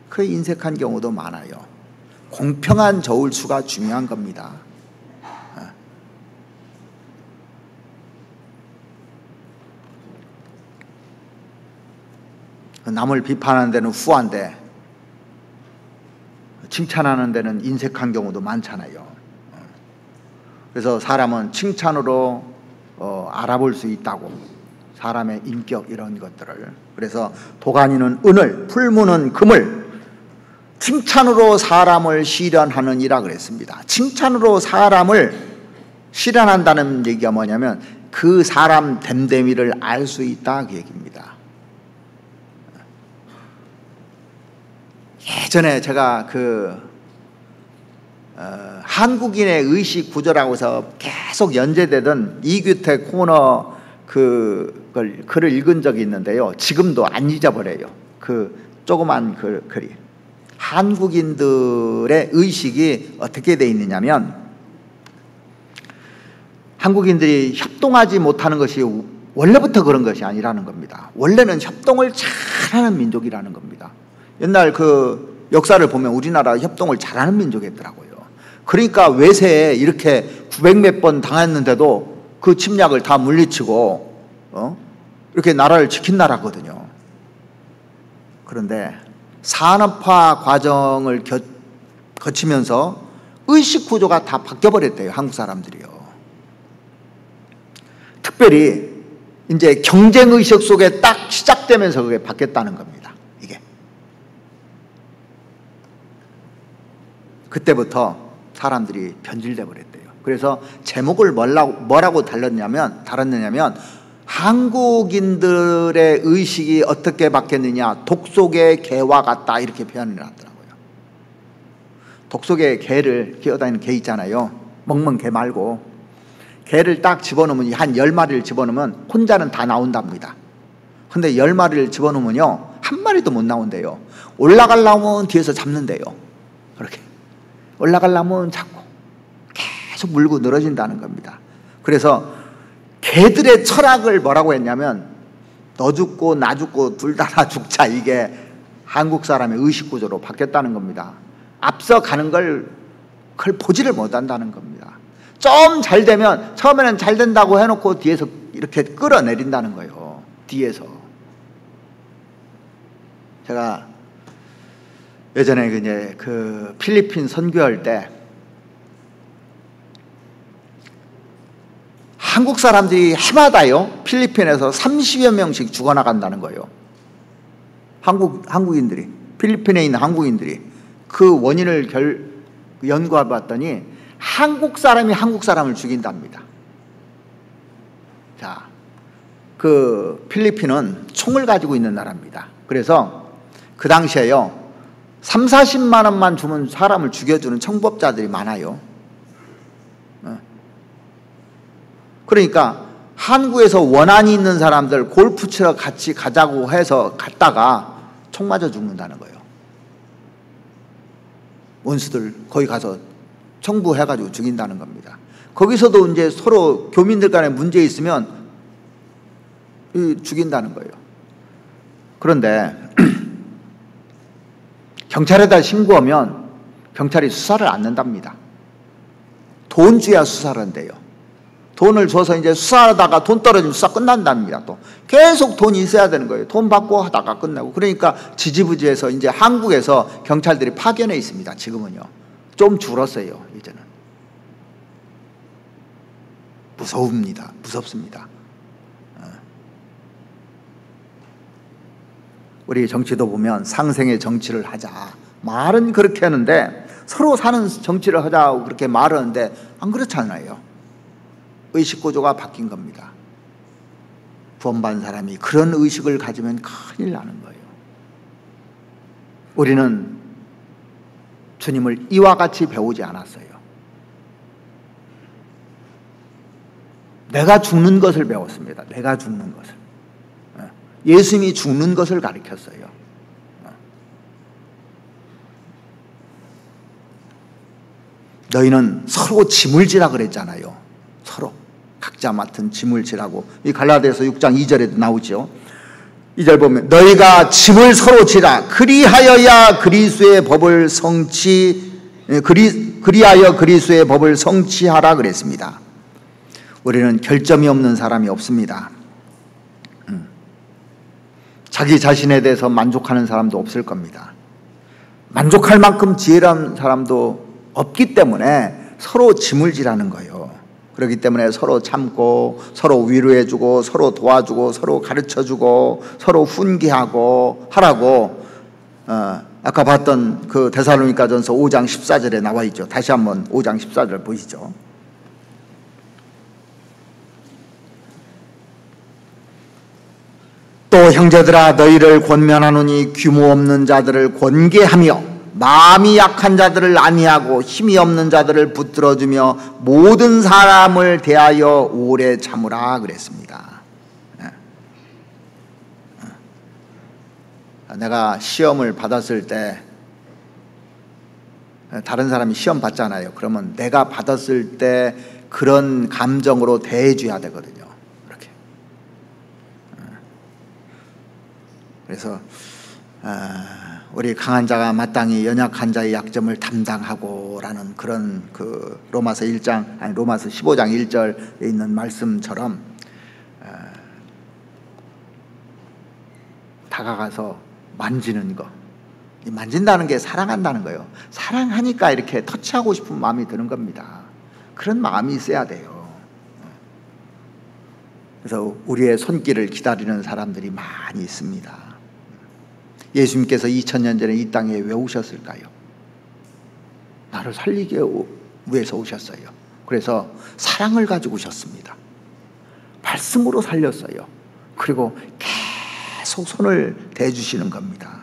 그 인색한 경우도 많아요. 공평한 저울수가 중요한 겁니다. 남을 비판하는 데는 후한데 칭찬하는 데는 인색한 경우도 많잖아요. 그래서 사람은 칭찬으로 알아볼 수 있다고, 사람의 인격 이런 것들을. 그래서 도가니는 은을, 풀무는 금을, 칭찬으로 사람을 실현하느니라 그랬습니다. 칭찬으로 사람을 실현한다는 얘기가 뭐냐면 그 사람 됨됨이를 알 수 있다 그 얘기입니다. 예전에 제가 한국인의 의식 구조라고 해서 계속 연재되던 이규택 코너 글을 읽은 적이 있는데요. 지금도 안 잊어버려요. 그 조그만 글이. 한국인들의 의식이 어떻게 되어 있느냐면 한국인들이 협동하지 못하는 것이 원래부터 그런 것이 아니라는 겁니다. 원래는 협동을 잘하는 민족이라는 겁니다. 옛날 그 역사를 보면 우리나라 협동을 잘하는 민족이었더라고요. 그러니까 외세에 이렇게 900몇 번 당했는데도 그 침략을 다 물리치고 이렇게 나라를 지킨 나라거든요. 그런데 산업화 과정을 거치면서 의식 구조가 다 바뀌어버렸대요. 한국 사람들이요. 특별히 이제 경쟁의식 속에 딱 시작되면서 그게 바뀌었다는 겁니다. 이게. 그때부터 사람들이 변질돼 버렸대요. 그래서 제목을 뭐라고 달았느냐면 한국인들의 의식이 어떻게 바뀌었느냐, 독 속의 개와 같다 이렇게 표현을 해놨더라고요. 독 속에 개를 기어다니는 개 있잖아요. 먹는 개 말고 개를 딱 집어넣으면 한 10마리를 집어넣으면 혼자는 다 나온답니다. 근데 10마리를 집어넣으면요 한 마리도 못 나온대요. 올라가려면 뒤에서 잡는데요. 그렇게 올라가려면 잡고 계속 물고 늘어진다는 겁니다. 그래서 개들의 철학을 뭐라고 했냐면 너 죽고 나 죽고 둘 다 나 죽자, 이게 한국 사람의 의식구조로 바뀌었다는 겁니다. 앞서 가는 걸 그걸 보지를 못한다는 겁니다. 좀 잘 되면 처음에는 잘 된다고 해놓고 뒤에서 이렇게 끌어내린다는 거예요. 뒤에서. 제가 예전에 이제 그 필리핀 선교할 때 한국 사람들이 해마다요 필리핀에서 30여 명씩 죽어나간다는 거예요. 한국인들이, 필리핀에 있는 한국인들이. 그 원인을 연구해 봤더니 한국 사람이 한국 사람을 죽인답니다. 자, 그 필리핀은 총을 가지고 있는 나라입니다. 그래서 그 당시에요 3, 40만 원만 주면 사람을 죽여주는 청법자들이 많아요. 그러니까 한국에서 원한이 있는 사람들 골프 치러 같이 가자고 해서 갔다가 총 맞아 죽는다는 거예요. 원수들 거기 가서 청부해가지고 죽인다는 겁니다. 거기서도 이제 서로 교민들 간에 문제 있으면 죽인다는 거예요. 그런데 경찰에다 신고하면 경찰이 수사를 안 한답니다. 돈 줘야 수사를 한대요. 돈을 줘서 이제 수사하다가 돈 떨어지면 수사 끝난답니다. 또 계속 돈이 있어야 되는 거예요. 돈 받고 하다가 끝나고. 그러니까 지지부지해서 이제 한국에서 경찰들이 파견해 있습니다. 지금은요. 좀 줄었어요. 이제는. 무섭습니다. 우리 정치도 보면 상생의 정치를 하자. 말은 그렇게 하는데 서로 사는 정치를 하자고 그렇게 말하는데 안 그렇잖아요. 의식구조가 바뀐 겁니다. 구원받은 사람이 그런 의식을 가지면 큰일 나는 거예요. 우리는 주님을 이와 같이 배우지 않았어요. 내가 죽는 것을 배웠습니다. 내가 죽는 것을. 예수님이 죽는 것을 가르쳤어요. 너희는 서로 짐을 지라 그랬잖아요. 서로 각자 맡은 짐을 지라고. 이 갈라디아서 6장 2절에도 나오죠. 2절 보면 너희가 짐을 서로 지라. 그리하여 그리스도의 법을 성취하라 그랬습니다. 우리는 결점이 없는 사람이 없습니다. 자기 자신에 대해서 만족하는 사람도 없을 겁니다. 만족할 만큼 지혜로운 사람도 없기 때문에 서로 짐을 지라는 거예요. 그렇기 때문에 서로 참고, 서로 위로해주고, 서로 도와주고, 서로 가르쳐주고, 서로 훈계하고 하라고 아까 봤던 그 데살로니가전서 5장 14절에 나와 있죠. 다시 한번 5장 14절 보시죠. 또 형제들아 너희를 권면하노니 규모 없는 자들을 권계하며 마음이 약한 자들을 안위하고 힘이 없는 자들을 붙들어주며 모든 사람을 대하여 오래 참으라 그랬습니다. 내가 시험을 받았을 때 다른 사람이 시험 받잖아요. 그러면 내가 받았을 때 그런 감정으로 대해줘야 되거든요. 이렇게. 그래서 우리 강한 자가 마땅히 연약한 자의 약점을 담당하고라는 그런 그 로마서 15장 1절에 있는 말씀처럼 다가가서 만지는 거. 만진다는 게 사랑한다는 거예요. 사랑하니까 이렇게 터치하고 싶은 마음이 드는 겁니다. 그런 마음이 있어야 돼요. 그래서 우리의 손길을 기다리는 사람들이 많이 있습니다. 예수님께서 2000년 전에 이 땅에 왜 오셨을까요? 나를 살리기 위해서 오셨어요. 그래서 사랑을 가지고 오셨습니다. 말씀으로 살렸어요. 그리고 계속 손을 대주시는 겁니다.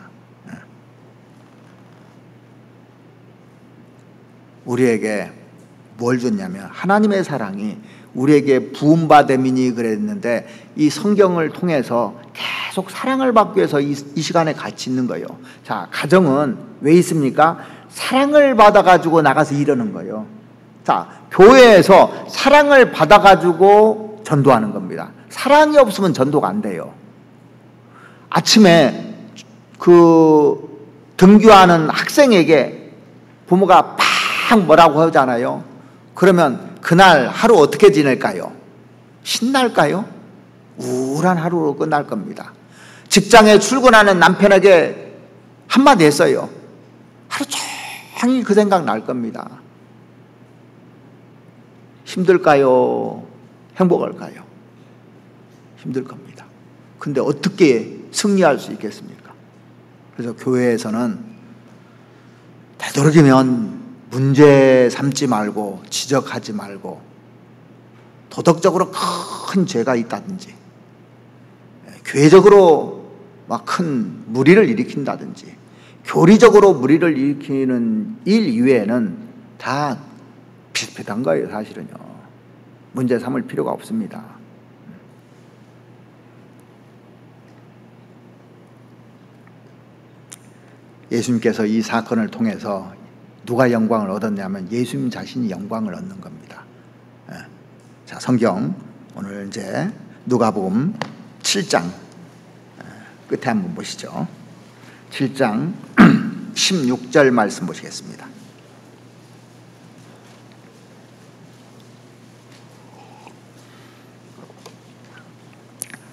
우리에게 뭘 줬냐면 하나님의 사랑이 우리에게 부음받음이니 그랬는데 이 성경을 통해서 계속 사랑을 받기 위해서 이 시간에 같이 있는 거예요. 자, 가정은 왜 있습니까? 사랑을 받아가지고 나가서 이러는 거예요. 자, 교회에서 사랑을 받아가지고 전도하는 겁니다. 사랑이 없으면 전도가 안 돼요. 아침에 그 등교하는 학생에게 부모가 팍 뭐라고 하잖아요. 그러면 그날 하루 어떻게 지낼까요? 신날까요? 우울한 하루로 끝날 겁니다. 직장에 출근하는 남편에게 한마디 했어요. 하루 종일 그 생각 날 겁니다. 힘들까요? 행복할까요? 힘들 겁니다. 근데 어떻게 승리할 수 있겠습니까? 그래서 교회에서는 되도록이면 문제 삼지 말고 지적하지 말고 도덕적으로 큰 죄가 있다든지 교회적으로 막 큰 무리를 일으킨다든지 교리적으로 무리를 일으키는 일 이외에는 다 비슷비슷한 거예요. 사실은요. 문제 삼을 필요가 없습니다. 예수님께서 이 사건을 통해서 누가 영광을 얻었냐면 예수님 자신이 영광을 얻는 겁니다. 자, 성경 오늘 이제 누가복음 7장 끝에 한번 보시죠. 7장 16절 말씀 보시겠습니다.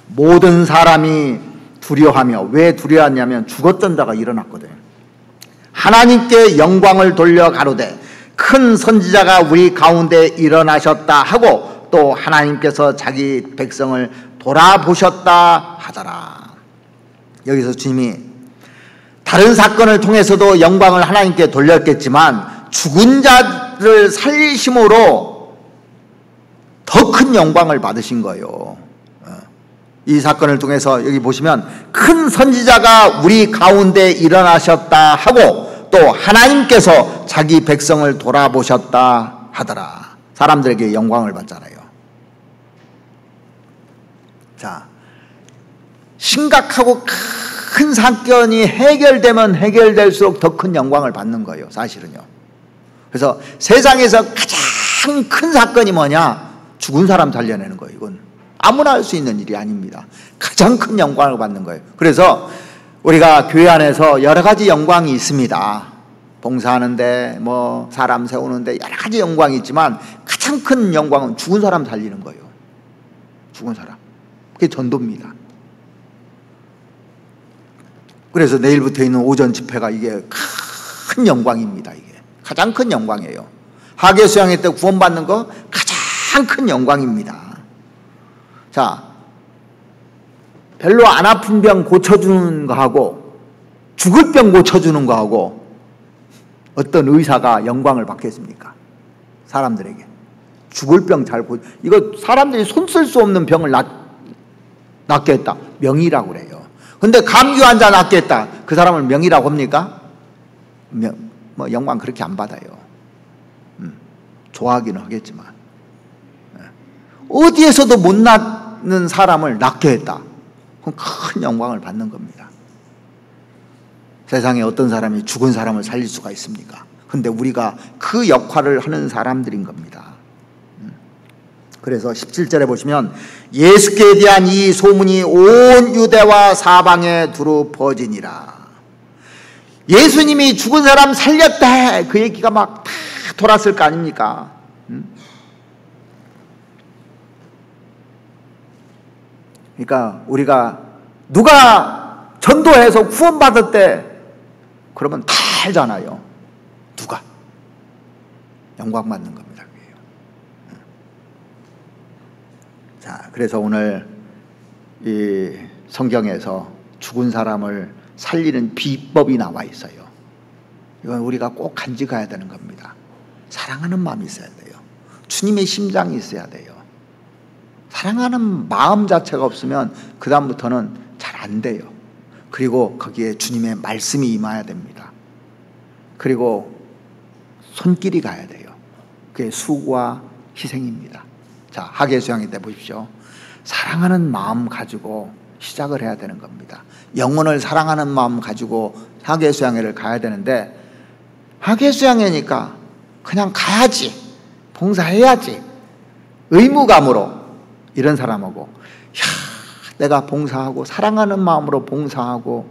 모든 사람이 두려워하며, 왜 두려워하냐면 죽었던 자가 일어났거든요. 하나님께 영광을 돌려 가로되 큰 선지자가 우리 가운데 일어나셨다 하고 또 하나님께서 자기 백성을 돌아보셨다 하더라. 여기서 주님이 다른 사건을 통해서도 영광을 하나님께 돌렸겠지만 죽은 자를 살리심으로 더 큰 영광을 받으신 거예요. 이 사건을 통해서 여기 보시면 큰 선지자가 우리 가운데 일어나셨다 하고 또 하나님께서 자기 백성을 돌아보셨다 하더라. 사람들에게 영광을 받잖아요. 자, 심각하고 큰 사건이 해결되면 해결될수록 더 큰 영광을 받는 거예요. 사실은요. 그래서 세상에서 가장 큰 사건이 뭐냐? 죽은 사람 살려내는 거예요. 이건 아무나 할 수 있는 일이 아닙니다. 가장 큰 영광을 받는 거예요. 그래서 우리가 교회 안에서 여러 가지 영광이 있습니다. 봉사하는데 뭐 사람 세우는데 여러 가지 영광이 있지만 가장 큰 영광은 죽은 사람 살리는 거예요. 죽은 사람. 그게 전도입니다. 그래서 내일부터 있는 오전 집회가 이게 큰 영광입니다. 이게 가장 큰 영광이에요. 하계 수양회 때 구원받는 거 가장 큰 영광입니다. 자, 별로 안 아픈 병 고쳐주는 거하고 죽을 병 고쳐주는 거하고 어떤 의사가 영광을 받겠습니까? 사람들에게. 죽을 병 잘 고쳐. 이거 사람들이 손 쓸 수 없는 병을 낫게 했다. 명의라고 그래요. 근데 감기 환자 낫게 했다. 그 사람을 명의라고 합니까? 뭐 영광 그렇게 안 받아요. 좋아하기는 하겠지만. 어디에서도 못 낫는 사람을 낫게 했다. 그건 큰 영광을 받는 겁니다. 세상에 어떤 사람이 죽은 사람을 살릴 수가 있습니까? 근데 우리가 그 역할을 하는 사람들인 겁니다. 그래서 17절에 보시면 예수께 대한 이 소문이 온 유대와 사방에 두루 퍼지니라. 예수님이 죽은 사람 살렸다. 그 얘기가 막 다 돌았을 거 아닙니까? 그러니까 우리가 누가 전도해서 구원받을 때 그러면 다 알잖아요. 누가? 영광 받는 겁니다. 자, 그래서 오늘 이 성경에서 죽은 사람을 살리는 비법이 나와 있어요. 이건 우리가 꼭 간직해야 되는 겁니다. 사랑하는 마음이 있어야 돼요. 주님의 심장이 있어야 돼요. 사랑하는 마음 자체가 없으면 그 다음부터는 잘 안 돼요. 그리고 거기에 주님의 말씀이 임해야 됩니다. 그리고 손길이 가야 돼요. 그게 수고와 희생입니다. 자, 하계 수양회 때 보십시오. 사랑하는 마음 가지고 시작을 해야 되는 겁니다. 영혼을 사랑하는 마음 가지고 하계 수양회를 가야 되는데 하계 수양회니까 그냥 가야지, 봉사해야지, 의무감으로 이런 사람하고 내가 봉사하고 사랑하는 마음으로 봉사하고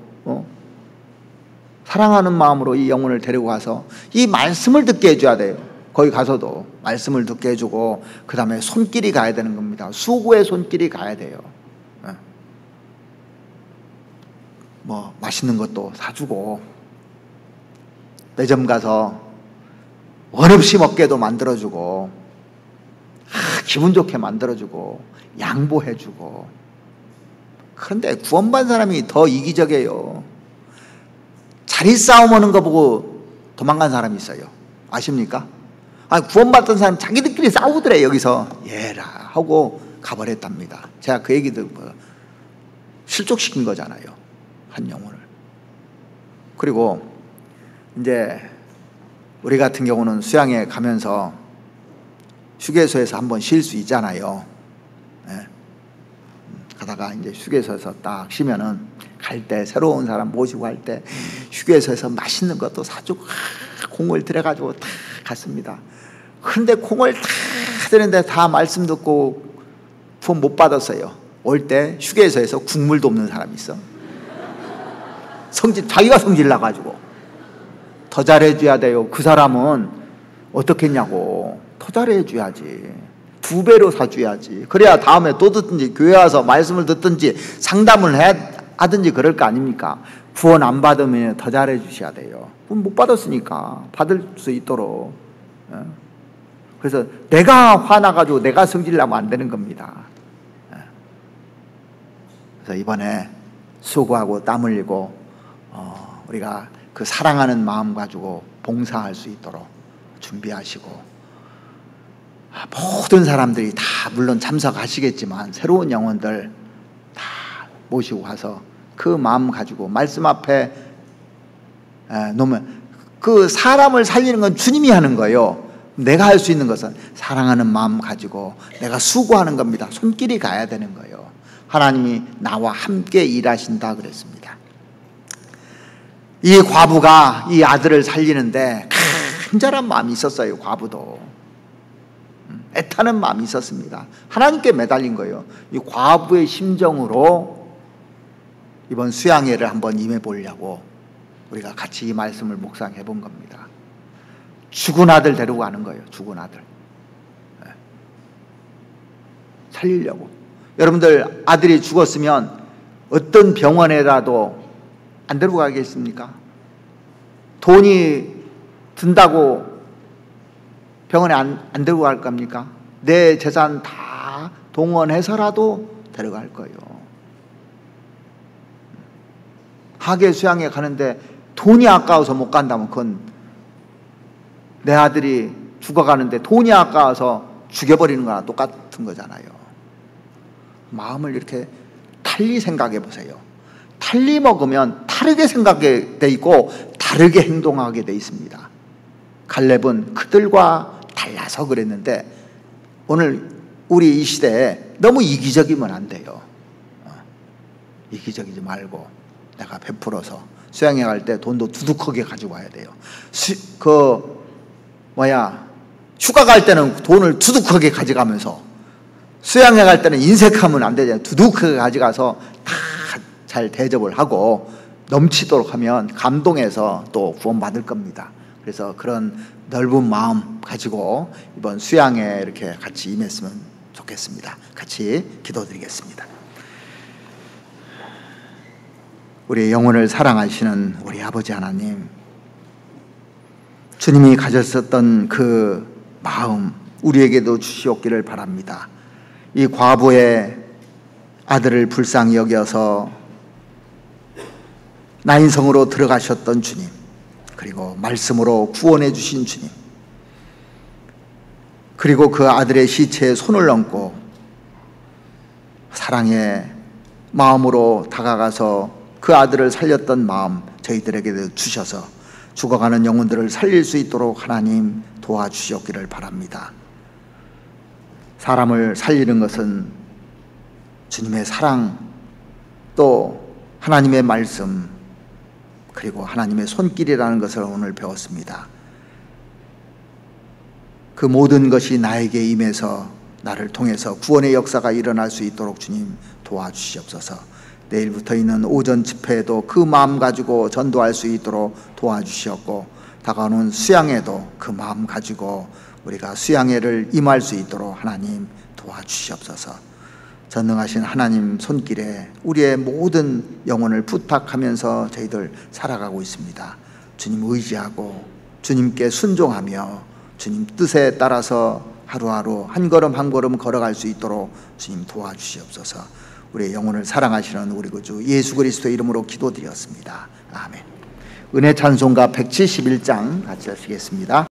사랑하는 마음으로 이 영혼을 데리고 가서 이 말씀을 듣게 해줘야 돼요. 거기 가서도 말씀을 듣게 해주고 그 다음에 손길이 가야 되는 겁니다. 수고의 손길이 가야 돼요. 뭐 맛있는 것도 사주고 매점 가서 원 없이 먹게도 만들어주고 기분 좋게 만들어주고 양보해주고. 그런데 구원받은 사람이 더 이기적이에요. 자리 싸움 하는 거 보고 도망간 사람이 있어요. 아십니까? 구원받던 사람 자기들끼리 싸우더래. 여기서 예라 하고 가버렸답니다. 제가 그 얘기도 실족시킨 거잖아요. 한 영혼을. 그리고 이제 우리 같은 경우는 수양에 가면서 휴게소에서 한번 쉴 수 있잖아요. 네. 가다가 이제 휴게소에서 딱 쉬면은 갈 때 새로운 사람 모시고 갈 때 휴게소에서 맛있는 것도 사주고 공을 들여가지고 다 갔습니다. 그런데 공을 다 드는데 다 말씀 듣고 구원 못 받았어요. 올 때 휴게소에서 국물도 없는 사람이 있어. 자기가 성질 나가지고 더 잘해줘야 돼요. 그 사람은 어떻게 했냐고. 더 잘해줘야지. 2배로 사줘야지. 그래야 다음에 또 듣든지 교회 와서 말씀을 듣든지 상담을 하든지 그럴 거 아닙니까? 구원 안 받으면 더 잘해주셔야 돼요. 못 받았으니까 받을 수 있도록. 그래서 내가 화나가지고 내가 성질나면 안 되는 겁니다. 그래서 이번에 수고하고 땀 흘리고 우리가 그 사랑하는 마음 가지고 봉사할 수 있도록 준비하시고, 모든 사람들이 다 물론 참석하시겠지만 새로운 영혼들 다 모시고 가서 그 마음 가지고 말씀 앞에 놓으면, 그 사람을 살리는 건 주님이 하는 거예요. 내가 할 수 있는 것은 사랑하는 마음 가지고 내가 수고하는 겁니다. 손길이 가야 되는 거예요. 하나님이 나와 함께 일하신다 그랬습니다. 이 과부가 이 아들을 살리는데 간절한 마음이 있었어요. 과부도. 애타는 마음이 있었습니다. 하나님께 매달린 거예요. 이 과부의 심정으로 이번 수양회를 한번 임해 보려고 우리가 같이 이 말씀을 묵상해 본 겁니다. 죽은 아들 데리고 가는 거예요. 죽은 아들. 살리려고. 여러분들 아들이 죽었으면 어떤 병원에라도 안 데리고 가겠습니까? 돈이 든다고 병원에 안 데리고 갈 겁니까? 내 재산 다 동원해서라도 데려갈 거예요. 하계 수양에 가는데 돈이 아까워서 못 간다면 그건 내 아들이 죽어가는데 돈이 아까워서 죽여버리는 거나 똑같은 거잖아요. 마음을 이렇게 달리 생각해 보세요. 달리 먹으면 다르게 생각하게 돼 있고 다르게 행동하게 돼 있습니다. 갈렙은 그들과 달라서 그랬는데 오늘 우리 이 시대에 너무 이기적이면 안 돼요. 이기적이지 말고 내가 베풀어서 수양회 갈 때 돈도 두둑하게 가지고 와야 돼요. 휴가 갈 때는 돈을 두둑하게 가져가면서 수양회 갈 때는 인색하면 안 되잖아요. 두둑하게 가져가서 다 잘 대접을 하고 넘치도록 하면 감동해서 또 구원받을 겁니다. 그래서 그런 넓은 마음 가지고 이번 수양회 이렇게 같이 임했으면 좋겠습니다. 같이 기도드리겠습니다. 우리의 영혼을 사랑하시는 우리 아버지 하나님, 주님이 가졌었던 그 마음 우리에게도 주시옵기를 바랍니다. 이 과부의 아들을 불쌍히 여겨서 나인성으로 들어가셨던 주님, 그리고 말씀으로 구원해 주신 주님, 그리고 그 아들의 시체에 손을 얹고 사랑의 마음으로 다가가서 그 아들을 살렸던 마음 저희들에게도 주셔서 죽어가는 영혼들을 살릴 수 있도록 하나님 도와주시옵기를 바랍니다. 사람을 살리는 것은 주님의 사랑, 또 하나님의 말씀, 그리고 하나님의 손길이라는 것을 오늘 배웠습니다. 그 모든 것이 나에게 임해서 나를 통해서 구원의 역사가 일어날 수 있도록 주님 도와주시옵소서. 내일부터 있는 오전 집회에도 그 마음 가지고 전도할 수 있도록 도와주시옵고, 다가오는 수양회도 그 마음 가지고 우리가 수양회를 임할 수 있도록 하나님 도와주시옵소서. 전능하신 하나님 손길에 우리의 모든 영혼을 부탁하면서 저희들 살아가고 있습니다. 주님 의지하고 주님께 순종하며 주님 뜻에 따라서 하루하루 한 걸음 한 걸음 걸어갈 수 있도록 주님 도와주시옵소서. 우리의 영혼을 사랑하시는 우리 구주 예수 그리스도의 이름으로 기도드렸습니다. 아멘. 은혜 찬송가 171장 같이 하시겠습니다.